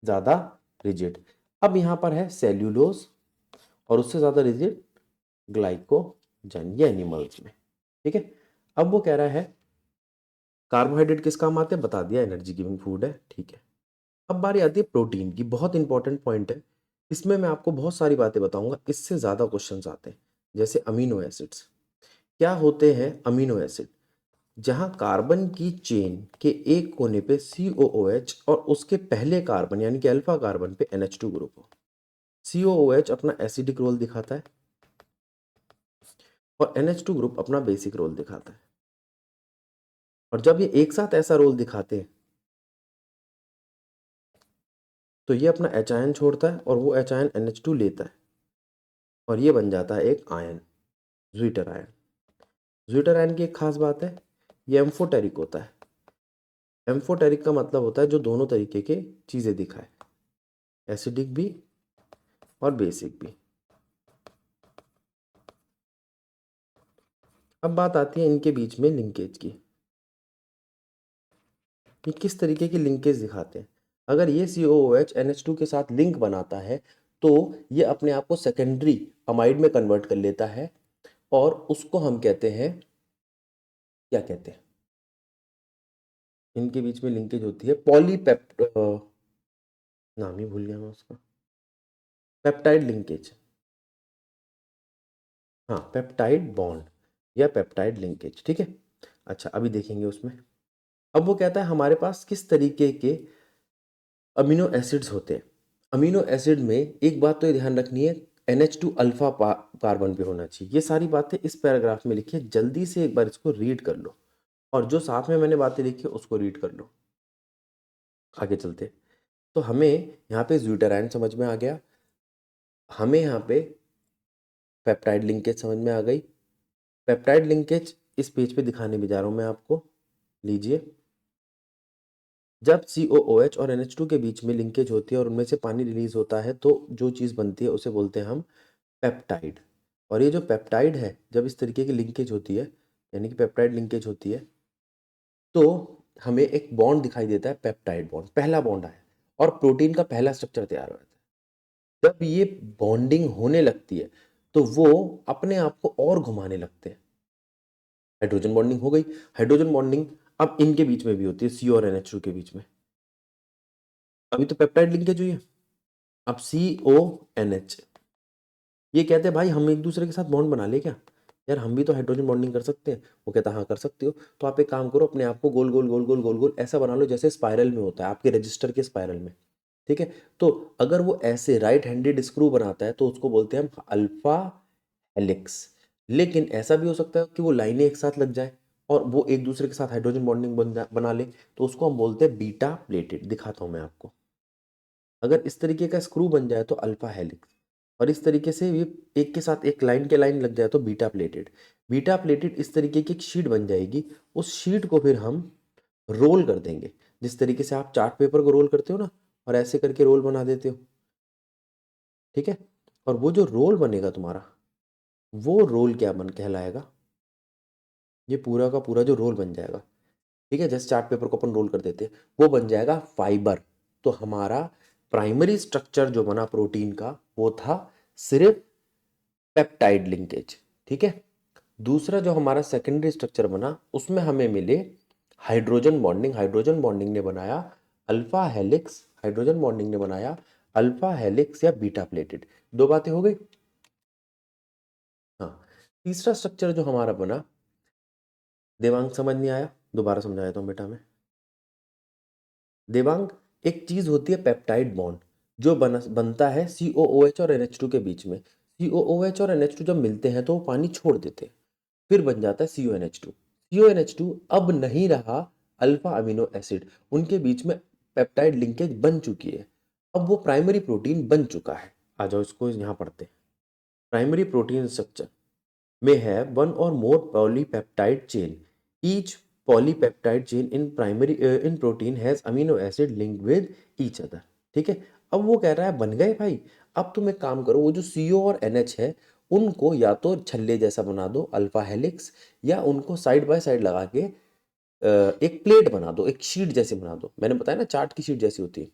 ज़्यादा रिजिड। अब यहाँ पर है सेल्यूलोज और उससे ज़्यादा रिजिड ग्लाइकोजन, ये एनिमल्स में, ठीक है। अब वो कह रहा है कार्बोहाइड्रेट किस काम आते हैं, बता दिया, एनर्जी गिविंग फूड है, ठीक है। अब बारी आती है प्रोटीन की, बहुत इंपॉर्टेंट पॉइंट है। इसमें मैं आपको बहुत सारी बातें बताऊंगा, इससे ज़्यादा क्वेश्चंस आते हैं। जैसे अमीनो एसिड्स, क्या होते हैं अमीनो एसिड, जहां कार्बन की चेन के एक कोने पे COOH और उसके पहले कार्बन यानी कि अल्फा कार्बन पे NH2 ग्रुप हो। COOH अपना एसिडिक रोल दिखाता है और NH2 ग्रुप अपना बेसिक रोल दिखाता है। और जब ये एक साथ ऐसा रोल दिखाते हैं तो ये अपना H आयन छोड़ता है और वो H आयन NH2 लेता है और ये बन जाता है एक ion, zwitter ion. Zwitter ion की एक खास बात है, ये एम्फोटेरिक होता है। एम्फोटेरिक का मतलब होता है जो दोनों तरीके के चीज़ें दिखाए, एसिडिक भी और बेसिक भी। अब बात आती है इनके बीच में लिंकेज की, ये किस तरीके की लिंकेज दिखाते हैं। अगर ये COOH NH2 के साथ लिंक बनाता है तो ये अपने आप को सेकेंडरी अमाइड में कन्वर्ट कर लेता है और उसको हम कहते हैं, क्या कहते हैं, इनके बीच में लिंकेज होती है पॉलीपेप्ट, नाम ही भूल गया मैं उसका, पेप्टाइड लिंकेज। हाँ, पेप्टाइड बॉन्ड या पेप्टाइड लिंकेज, ठीक है। अच्छा, अभी देखेंगे उसमें। अब वो कहता है हमारे पास किस तरीके के अमीनो एसिड्स होते हैं। अमीनो एसिड में एक बात तो ये ध्यान रखनी है, NH2 अल्फा कार्बन पे होना चाहिए। ये सारी बातें इस पैराग्राफ में लिखी है, जल्दी से एक बार इसको रीड कर लो और जो साथ में मैंने बातें लिखी है उसको रीड कर लो। आगे चलते, तो हमें यहाँ पे ज्यूटेराइन समझ में आ गया। हमें यहाँ पे पेप्टाइड लिंकेज समझ में आ गई। पेप्टाइड लिंकेज इस पेज पे दिखाने भी जा रहा हूँ मैं आपको, लीजिए। जब COOH और NH2 के बीच में लिंकेज होती है और उनमें से पानी रिलीज होता है तो जो चीज़ बनती है उसे बोलते हैं हम पेप्टाइड। और ये जो पेप्टाइड है, जब इस तरीके की लिंकेज होती है, यानी कि पेप्टाइड लिंकेज होती है, तो हमें एक बॉन्ड दिखाई देता है, पेप्टाइड बॉन्ड, पहला बॉन्ड आया और प्रोटीन का पहला स्ट्रक्चर तैयार होता है। जब ये बॉन्डिंग होने लगती है तो वो अपने आप को और घुमाने लगते हैं। हाइड्रोजन बॉन्डिंग हो गई। हाइड्रोजन बॉन्डिंग अब इनके बीच में भी होती है, CO और NH2 के बीच में। अभी तो पेप्टाइड लिंकेज हुई है, अब CONH। ये कहते हैं भाई हम एक दूसरे के साथ बॉन्ड बना ले क्या, यार हम भी तो हाइड्रोजन बॉन्डिंग कर सकते हैं। वो कहता है हाँ कर सकते हो। तो आप एक काम करो, अपने आप को गोल गोल गोल गोल गोल गोल ऐसा बना लो जैसे स्पाइरल में होता है, आपके रजिस्टर के स्पाइरल में। ठीक है, तो अगर वो ऐसे राइट हैंडेड स्क्रू बनाता है तो उसको बोलते हैं हम अल्फा हेलिक्स। लेकिन ऐसा भी हो सकता है कि वो लाइनें एक साथ लग जाए और वो एक दूसरे के साथ हाइड्रोजन बॉन्डिंग बना ले, तो उसको हम बोलते हैं बीटा प्लेटेड। दिखाता हूं मैं आपको। अगर इस तरीके का स्क्रू बन जाए तो अल्फा हेलिक्स, और इस तरीके से ये एक के साथ एक लाइन के लाइन लग जाए तो बीटा प्लेटेड। बीटा प्लेटेड इस तरीके की एक शीट बन जाएगी। उस शीट को फिर हम रोल कर देंगे, जिस तरीके से आप चार्ट पेपर को रोल करते हो ना, और ऐसे करके रोल बना देते हो। ठीक है, और वो जो रोल बनेगा तुम्हारा, वो रोल क्या बन कहलाएगा, ये पूरा का पूरा जो रोल बन जाएगा, ठीक है, जैसे चार्ट पेपर को अपन रोल कर देते हैं, वो बन जाएगा फाइबर। तो हमारा प्राइमरी स्ट्रक्चर जो बना प्रोटीन का वो था सिर्फ पेप्टाइड लिंकेज। ठीक है, दूसरा जो हमारा सेकेंडरी स्ट्रक्चर बना उसमें हमें मिले हाइड्रोजन बॉन्डिंग। हाइड्रोजन बॉन्डिंग ने बनाया अल्फा हेलिक्स, हाइड्रोजन बॉन्डिंग ने बनाया अल्फा हेलिक्स या बीटा प्लेटेड। दो बातें हो गई। हाँ, तीसरा स्ट्रक्चर जो हमारा बना, देवांग समझ नहीं आया, दोबारा समझा देता हूँ बेटा मैं। देवांग, एक चीज होती है पेप्टाइड बॉन्ड जो बनता है COOH और NH2 के बीच में। COOH और NH2 जब मिलते हैं तो वो पानी छोड़ देते हैं, फिर बन जाता है CONH2। CONH2 अब नहीं रहा अल्फा अमीनो एसिड, उनके बीच में पेप्टाइड लिंकेज बन चुकी है। अब वो प्राइमरी प्रोटीन बन चुका है। आ जाओ इसको यहाँ पढ़ते हैं। Primary protein structure may have one or more polypeptide chain. Each polypeptide chain in primary in protein has amino acid linked with each other. ठीक है, अब वो कह रहा है बन गए भाई। अब तुम एक काम करो, वो जो CO और NH है उनको या तो छल्ले जैसा बना दो अल्फा हेलिक्स, या उनको साइड बाय साइड लगा के एक प्लेट बना दो, एक शीट जैसी बना दो। मैंने बताया ना चार्ट की शीट जैसी होती है।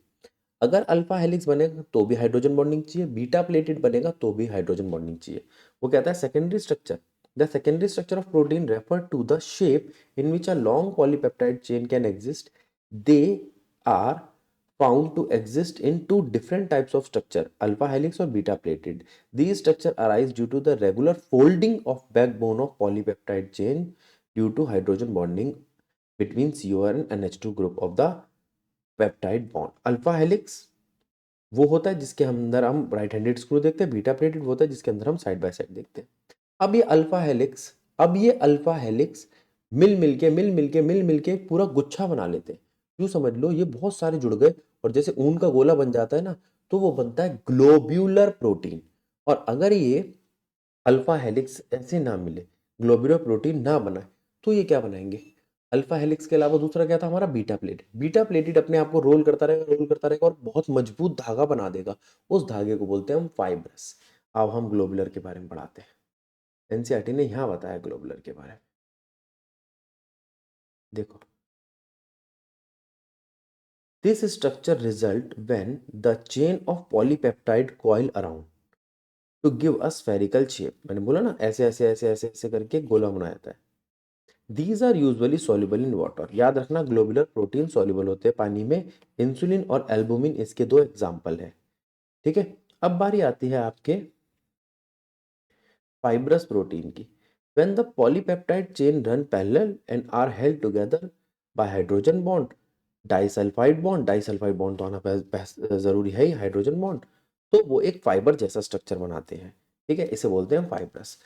अगर अल्फा हेलिक्स बनेगा तो भी हाइड्रोजन बॉन्डिंग चाहिए, बीटा प्लेटेड बनेगा तो भी हाइड्रोजन बॉन्डिंग चाहिए। वो कहता है secondary structure, the secondary structure of protein refer to the shape in which a long polypeptide chain can exist. They are found to exist in two different types of structure, alpha helix or beta plated. These structure arise due to the regular folding of backbone of polypeptide chain due to hydrogen bonding between CO and NH2 group of the peptide bond. Alpha helix वो होता है जिसके अंदर हम right handed screw देखते हैं, beta pleated वो होता है जिसके अंदर हम साइड बाय साइड देखते हैं। अब ये अल्फा हेलिक्स मिल मिल के पूरा गुच्छा बना लेते हैं। यूं समझ लो ये बहुत सारे जुड़ गए, और जैसे ऊन का गोला बन जाता है ना, तो वो बनता है ग्लोब्यूलर प्रोटीन। और अगर ये अल्फा हेलिक्स ऐसे ना मिले, ग्लोब्यूलर प्रोटीन ना बनाए, तो ये क्या बनाएंगे। अल्फा हेलिक्स के अलावा दूसरा क्या था हमारा, बीटा प्लेटेड। बीटा प्लेटेड अपने आप को रोल करता रहेगा और बहुत मजबूत धागा बना देगा। उस धागे को बोलते हैं हम फाइब्रस। अब हम ग्लोबुलर के बारे में पढ़ाते हैं। एनसीईआरटी ने यहां बताया ग्लोबुलर के बारे में। देखो, this structure result when the chain of polypeptide coil around two give a spherical shape. मैंने बोला ना ऐसे ऐसे ऐसे ऐसे ऐसे करके गोला बनाया जाता है। These are usually soluble in water. याद रखना ग्लोबुलर प्रोटीन सॉल्युबल होते हैं पानी में। इंसुलिन और एल्बुमिन इसके दो एग्जाम्पल है। ठीक है, अब बारी आती है आपके फाइब्रस प्रोटीन की। When the polypeptide chain run parallel and are held together by hydrogen bond, disulphide bond तो आना जरूरी है ही, हाइड्रोजन बॉन्ड, तो वो एक फाइबर जैसा स्ट्रक्चर बनाते हैं। ठीक है, इसे बोलते हैं फाइब्रस।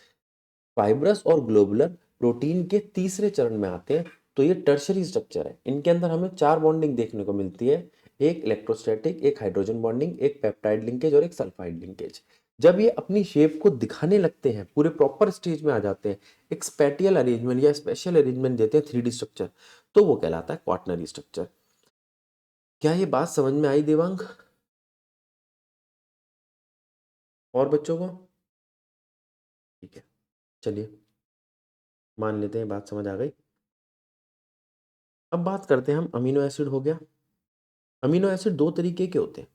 फाइब्रस और ग्लोबुलर प्रोटीन के तीसरे चरण में आते हैं। तो ये टर्शरी स्ट्रक्चर है। इनके अंदर हमें चार बॉन्डिंग देखने को मिलती है, एक इलेक्ट्रोस्टैटिक, एक हाइड्रोजन बॉन्डिंग, एक पेप्टाइड लिंकेज और एक सल्फाइड लिंकेज। जब ये अपनी शेप को दिखाने लगते हैं, पूरे प्रॉपर स्टेज में आ जाते हैं, एक स्पेटियल अरेंजमेंट या स्पेशल अरेंजमेंट देते हैं 3D स्ट्रक्चर, तो वो कहलाता है क्वाटरनरी स्ट्रक्चर। क्या ये बात समझ में आई देवांग और बच्चों को? ठीक है, चलिए मान लेते हैं बात समझ आ गई। अब बात करते हैं हम, अमीनो एसिड हो गया। अमीनो एसिड दो तरीके के होते हैं।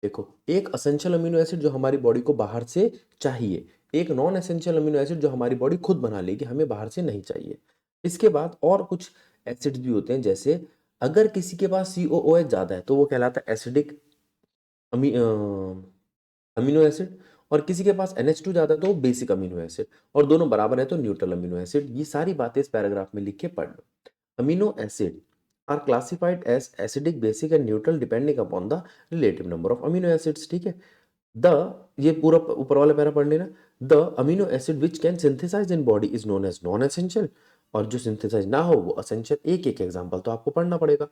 देखो, एक असेंशियल अमीनो एसिड जो हमारी बॉडी को बाहर से चाहिए, एक नॉन एसेंशियल अमीनो एसिड जो हमारी बॉडी खुद बना लेगी, हमें बाहर से नहीं चाहिए। इसके बाद और कुछ एसिड्स भी होते हैं, जैसे अगर किसी के पास COOH ज़्यादा है तो वो कहलाता है एसिडिक अमीनो एसिड, और किसी के पास NH2 ज़्यादा है तो वो बेसिक अमीनो एसिड, और दोनों बराबर है तो न्यूट्रल अमीनो एसिड। ये सारी बातें इस पैराग्राफ में लिख के पढ़ लो। Amino acid are classified as acidic, basic and neutral depending upon the relative number of amino acids। ठीक है, द ये पूरा ऊपर वाला पैरा पढ़ लेना। The amino acid which can synthesise in body is known as non essential, और जो सिंथेसाइज ना हो वो असेंशियल। एक एक एग्जांपल तो आपको पढ़ना पड़ेगा।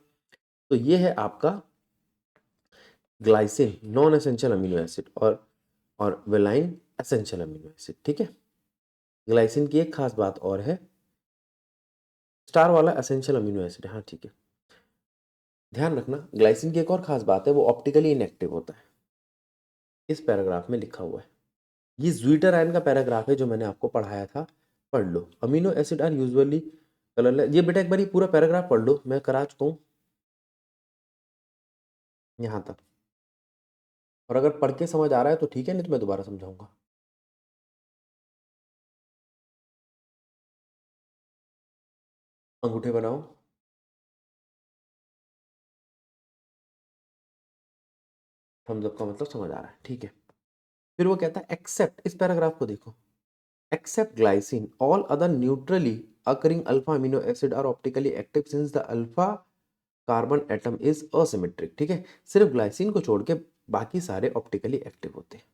तो ये है आपका glycine non essential amino acid, और वेलाइन एसेंशियल अमीनो एसिड। ठीक है, ग्लाइसिन की एक खास बात और है, स्टार वाला एसेंशियल अमीनो एसिड है। हाँ ठीक है, ध्यान रखना ग्लाइसिन की एक और खास बात है, वो ऑप्टिकली इनएक्टिव होता है। इस पैराग्राफ में लिखा हुआ है, ये ज्वीटर आयन का पैराग्राफ है जो मैंने आपको पढ़ाया था, पढ़ लो। Amino acid are usually colourless. ये बेटा एक बार ये पूरा पैराग्राफ पढ़ लो, मैं करा चुका हूँ यहाँ तक, और अगर पढ़ के समझ आ रहा है तो ठीक है, नहीं तो मैं दोबारा समझाऊंगा। अंगूठे बनाओ, थम्स अप का मतलब समझ आ रहा है, ठीक है। फिर वो कहता है एक्सेप्ट, इस पैराग्राफ को देखो, except glycine all other naturally occurring alpha amino acid are optically active since the alpha carbon atom is asymmetric. ठीक है, सिर्फ ग्लाइसिन को छोड़ के बाकी सारे ऑप्टिकली एक्टिव होते हैं।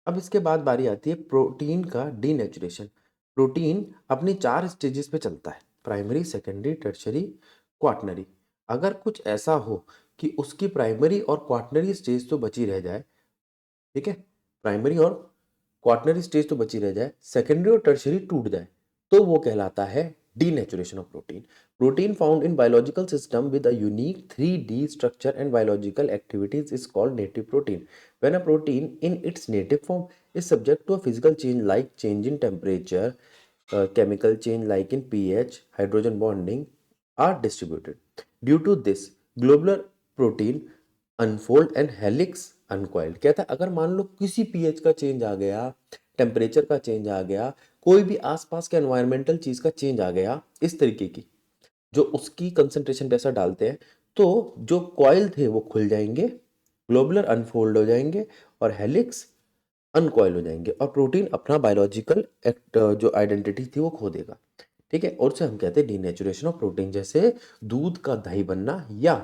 अब इसके बाद बारी आती है प्रोटीन का डीनेचुरेशन। प्रोटीन अपनी 4 स्टेजेस पे चलता है, प्राइमरी, सेकेंडरी, टर्शरी, क्वाटनरी। अगर कुछ ऐसा हो कि उसकी प्राइमरी और क्वाटनरी स्टेज तो बची रह जाए, ठीक है, प्राइमरी और क्वाटनरी स्टेज तो बची रह जाए, सेकेंडरी और टर्शरी टूट जाए, तो वो कहलाता है denaturation of protein। Protein found in biological system with a unique 3D structure and biological activities is called native protein। When a protein in its native form is subject to a physical change like change in temperature, chemical change like in pH, hydrogen bonding are distributed। Due to this, globular protein unfold and helix uncoiled। कहता है अगर मान लो किसी pH का change आ गया, temperature का change आ गया, कोई भी आसपास के एनवायरमेंटल चीज का चेंज आ गया इस तरीके की, जो उसकी कंसंट्रेशन पे असर डालते हैं, तो जो कॉइल थे वो खुल जाएंगे, ग्लोबुलर अनफोल्ड हो जाएंगे, और हेलिक्स अनकॉइल हो जाएंगे, और प्रोटीन अपना बायोलॉजिकल जो आइडेंटिटी थी वो खो देगा। ठीक है, और उसे हम कहते हैं डीनेचुरेशन ऑफ प्रोटीन, जैसे दूध का दही बनना या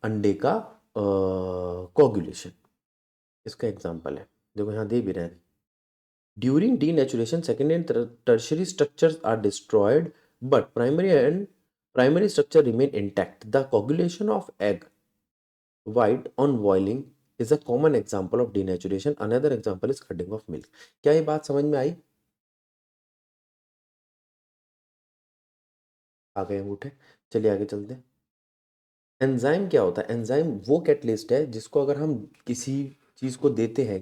अंडे का कोगुलेशन, इसका एग्जांपल है। देखो यहाँ दे भी रहे हैं, during denaturation secondary and tertiary structures are destroyed but primary structure remain intact। The coagulation of egg white on boiling is a common example of denaturation। Another example is curding of milk। क्या ये बात समझ में आई? आ गए अंगूठे, चलिए आगे चलते हैं। एंजाइम क्या होता है? एंजाइम वो कैटलिस्ट है जिसको अगर हम किसी चीज को देते हैं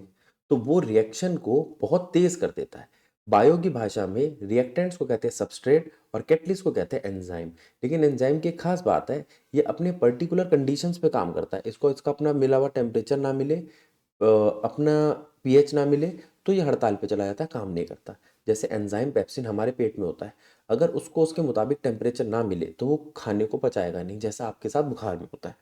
तो वो रिएक्शन को बहुत तेज कर देता है। बायो की भाषा में रिएक्टेंट्स को कहते हैं सबस्ट्रेट और कैटलिस्ट को कहते हैं एंजाइम। लेकिन एंजाइम की एक खास बात है, ये अपने पर्टिकुलर कंडीशंस पे काम करता है। इसको इसका अपना मिला हुआ टेम्परेचर ना मिले, अपना पीएच ना मिले, तो ये हड़ताल पे चला जाता है, काम नहीं करता। जैसे एंजाइम पेप्सिन हमारे पेट में होता है, अगर उसको उसके मुताबिक टेम्परेचर ना मिले तो वो खाने को पचाएगा नहीं, जैसा आपके साथ बुखार में होता है।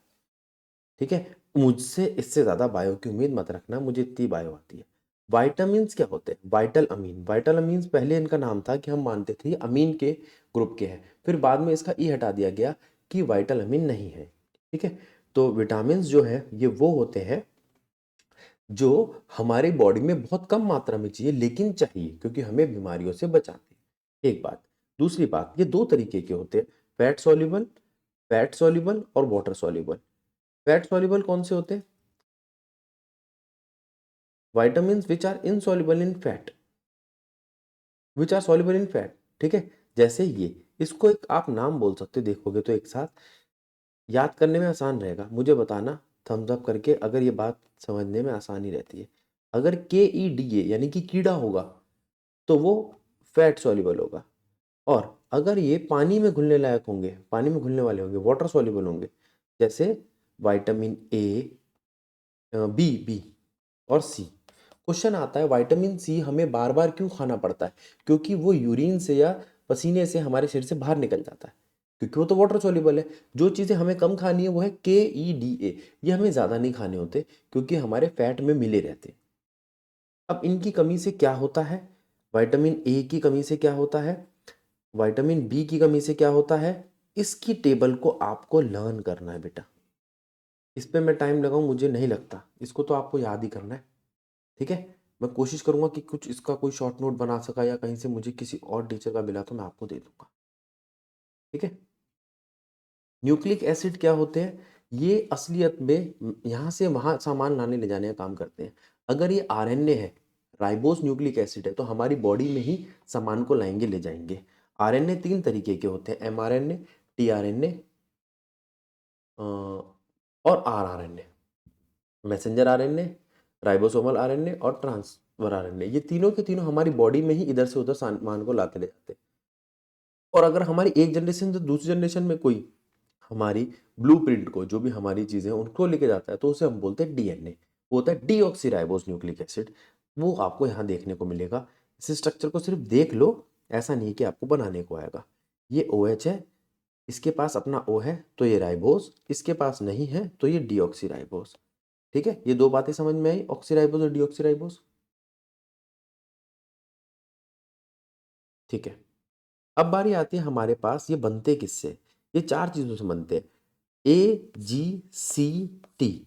ठीक है, मुझसे इससे ज़्यादा बायो की उम्मीद मत रखना, मुझे इतनी बायो आती है। वाइटामिन्स क्या होते हैं? वाइटल अमीन। वाइटल अमीन्स पहले इनका नाम था कि हम मानते थे ये अमीन के ग्रुप के हैं, फिर बाद में इसका ई हटा दिया गया कि वाइटल अमीन नहीं है। ठीक है, तो विटामिन जो है ये वो होते हैं जो हमारी बॉडी में बहुत कम मात्रा में चाहिए, लेकिन चाहिए क्योंकि हमें बीमारियों से बचाते हैं। एक बात। दूसरी बात, ये दो तरीके के होते हैं, फैट सॉल्युबल और वाटर सॉल्युबल। फैट सॉल्युबल कौन से होते हैं? vitamins which are insoluble in fat, which are soluble in fat, ठीक है। जैसे ये, इसको एक आप नाम बोल सकते हो, देखोगे तो एक साथ याद करने में आसान रहेगा। मुझे बताना थम्स अप करके अगर ये बात समझने में आसानी रहती है। अगर KEDA यानी कि कीड़ा होगा तो वो फैट सॉल्युबल होगा, और अगर ये पानी में घुलने लायक होंगे, पानी में घुलने वाले होंगे, वाटर सॉल्युबल होंगे, जैसे विटामिन ए, बी बी और सी। क्वेश्चन आता है विटामिन सी हमें बार बार क्यों खाना पड़ता है? क्योंकि वो यूरिन से या पसीने से हमारे शरीर से बाहर निकल जाता है, क्योंकि वो तो वाटर सॉल्युबल है। जो चीज़ें हमें कम खानी है वो है KEDA, ये हमें ज़्यादा नहीं खाने होते क्योंकि हमारे फैट में मिले रहते हैं। अब इनकी कमी से क्या होता है? विटामिन ए की कमी से क्या होता है? विटामिन बी की कमी से क्या होता है? इसकी टेबल को आपको लर्न करना है बेटा। इस पे मैं टाइम लगाऊं मुझे नहीं लगता, इसको तो आपको याद ही करना है, ठीक है। मैं कोशिश करूंगा कि कुछ इसका कोई शॉर्ट नोट बना सका, या कहीं से मुझे किसी और टीचर का मिला तो मैं आपको दे दूंगा, ठीक है। न्यूक्लिक एसिड क्या होते हैं? ये असलियत में यहाँ से वहाँ सामान लाने ले जाने का काम करते हैं। अगर ये RNA है, राइबोस न्यूक्लिक एसिड है, तो हमारी बॉडी में ही सामान को लाएंगे ले जाएंगे। RNA 3 तरीके के होते हैं, mRNA, tRNA और rRNA। Messenger RNA, ribosomal RNA और ट्रांसफर RNA, ये तीनों के तीनों हमारी बॉडी में ही इधर से उधर सामान को लाते ले जाते हैं। और अगर हमारी एक जनरेशन से दूसरी जनरेशन में कोई हमारी ब्लूप्रिंट को, जो भी हमारी चीज़ें हैं उनको लेके जाता है, तो उसे हम बोलते हैं DNA। वो होता है डीऑक्सीराइबोस न्यूक्लिक एसिड। वो आपको यहाँ देखने को मिलेगा। इस स्ट्रक्चर को सिर्फ देख लो, ऐसा नहीं कि आपको बनाने को आएगा। ये OH है, इसके पास अपना O है तो ये राइबोस, इसके पास नहीं है तो ये डीऑक्सीराइबोस, ठीक है। ये दो बातें समझ में आई, ऑक्सीराइबोस और डीऑक्सीराइबोस, ठीक है। अब बारी आती है हमारे पास ये बनते किससे? ये चार चीज़ों से बनते हैं, AGCT।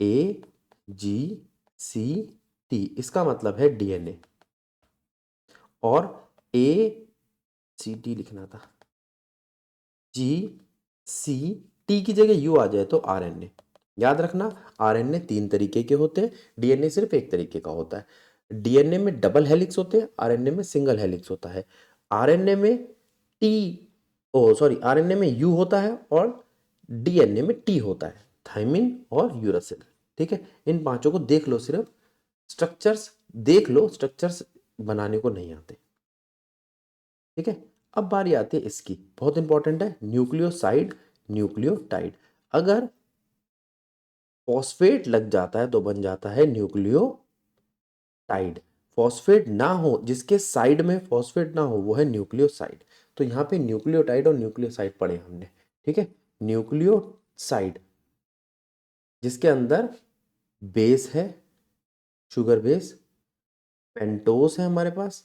AGCT इसका मतलब है DNA, और ACT लिखना था, GCT की जगह U आ जाए तो RNA। याद रखना, RNA 3 तरीके के होते हैं, DNA सिर्फ एक तरीके का होता है। DNA में डबल हेलिक्स होते हैं, RNA में सिंगल हेलिक्स होता है। RNA में T, ओ सॉरी, RNA में U होता है और DNA में T होता है, थाइमिन और यूरासिल, ठीक है। इन पांचों को देख लो, सिर्फ स्ट्रक्चर्स देख लो, स्ट्रक्चर्स बनाने को नहीं आते, ठीक है। अब बारी आती है इसकी, बहुत इंपॉर्टेंट है, न्यूक्लियोसाइड, न्यूक्लियोटाइड। अगर फॉस्फेट लग जाता है तो बन जाता है न्यूक्लियोटाइड। फॉस्फेट ना हो, जिसके साइड में फॉस्फेट ना हो, वो है न्यूक्लियोसाइड। तो यहाँ पे न्यूक्लियोटाइड और न्यूक्लियोसाइड पढ़े हमने, ठीक है। न्यूक्लियोसाइड जिसके अंदर बेस है, शुगर बेस, पेंटोस है हमारे पास,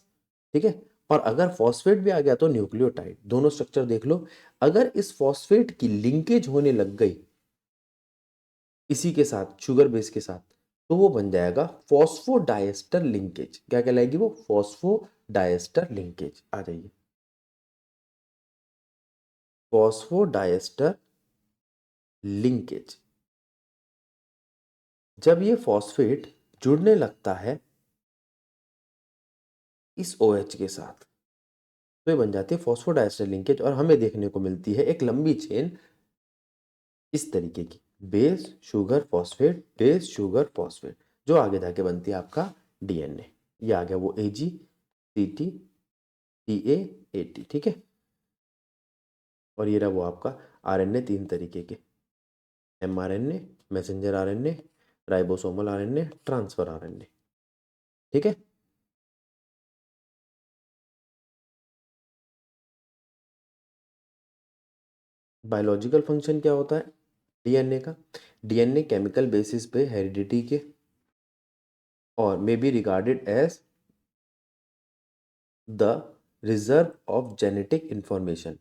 ठीक है। और अगर फॉस्फेट भी आ गया तो न्यूक्लियोटाइड। दोनों स्ट्रक्चर देख लो। अगर इस फॉस्फेट की लिंकेज होने लग गई इसी के साथ, शुगर बेस के साथ, तो वो बन जाएगा फॉस्फोडाइएस्टर लिंकेज। क्या कहलाएगी वो? Phosphodiester linkage. आ जाइए, फॉस्फोडाइएस्टर लिंकेज। जब ये फॉस्फेट जुड़ने लगता है इस OH के साथ, तो ये बन जाती है फॉस्फोडाइएस्टर लिंकेज, और हमें देखने को मिलती है एक लंबी चेन इस तरीके की, base sugar phosphate, base sugar phosphate, जो आगे जाके बनती है आपका DNA। ये आ गया वो AGCT TAAT, ठीक है। और ये रहा वो आपका RNA 3 तरीके के, mRNA, messenger RNA, ribosomal RNA, transfer RNA, ठीक है। बायोलॉजिकल फंक्शन क्या होता है DNA का? DNA केमिकल बेसिस पे हेरिडिटी के, और may be regarded as the reserve of genetic information.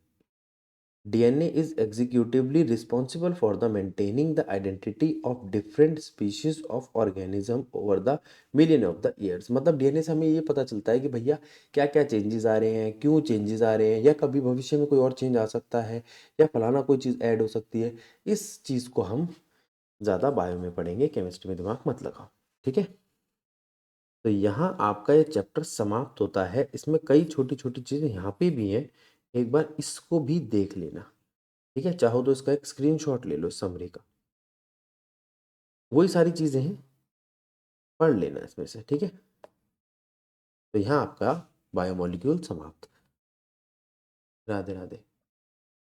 DNA is executively responsible for the maintaining the identity of different species of organism over the million of the years। मतलब DNA से हमें ये पता चलता है कि भैया क्या क्या चेंजेस आ रहे हैं, क्यों चेंजेस आ रहे हैं, या कभी भविष्य में कोई और चेंज आ सकता है, या फलाना कोई चीज़ ऐड हो सकती है। इस चीज़ को हम ज़्यादा बायो में पढ़ेंगे, केमिस्ट्री में दिमाग मत लगाओ, ठीक है। तो यहाँ आपका ये चैप्टर समाप्त होता है। इसमें कई छोटी-छोटी चीज़ें यहाँ पे भी हैं, एक बार इसको भी देख लेना, ठीक है? चाहो तो इसका एक स्क्रीनशॉट ले लो समरी का। वही सारी चीज़ें हैं, पढ़ लेना इसमें से, ठीक है? तो यहाँ आपका बायोमॉलिक्यूल समाप्त। राधे राधे।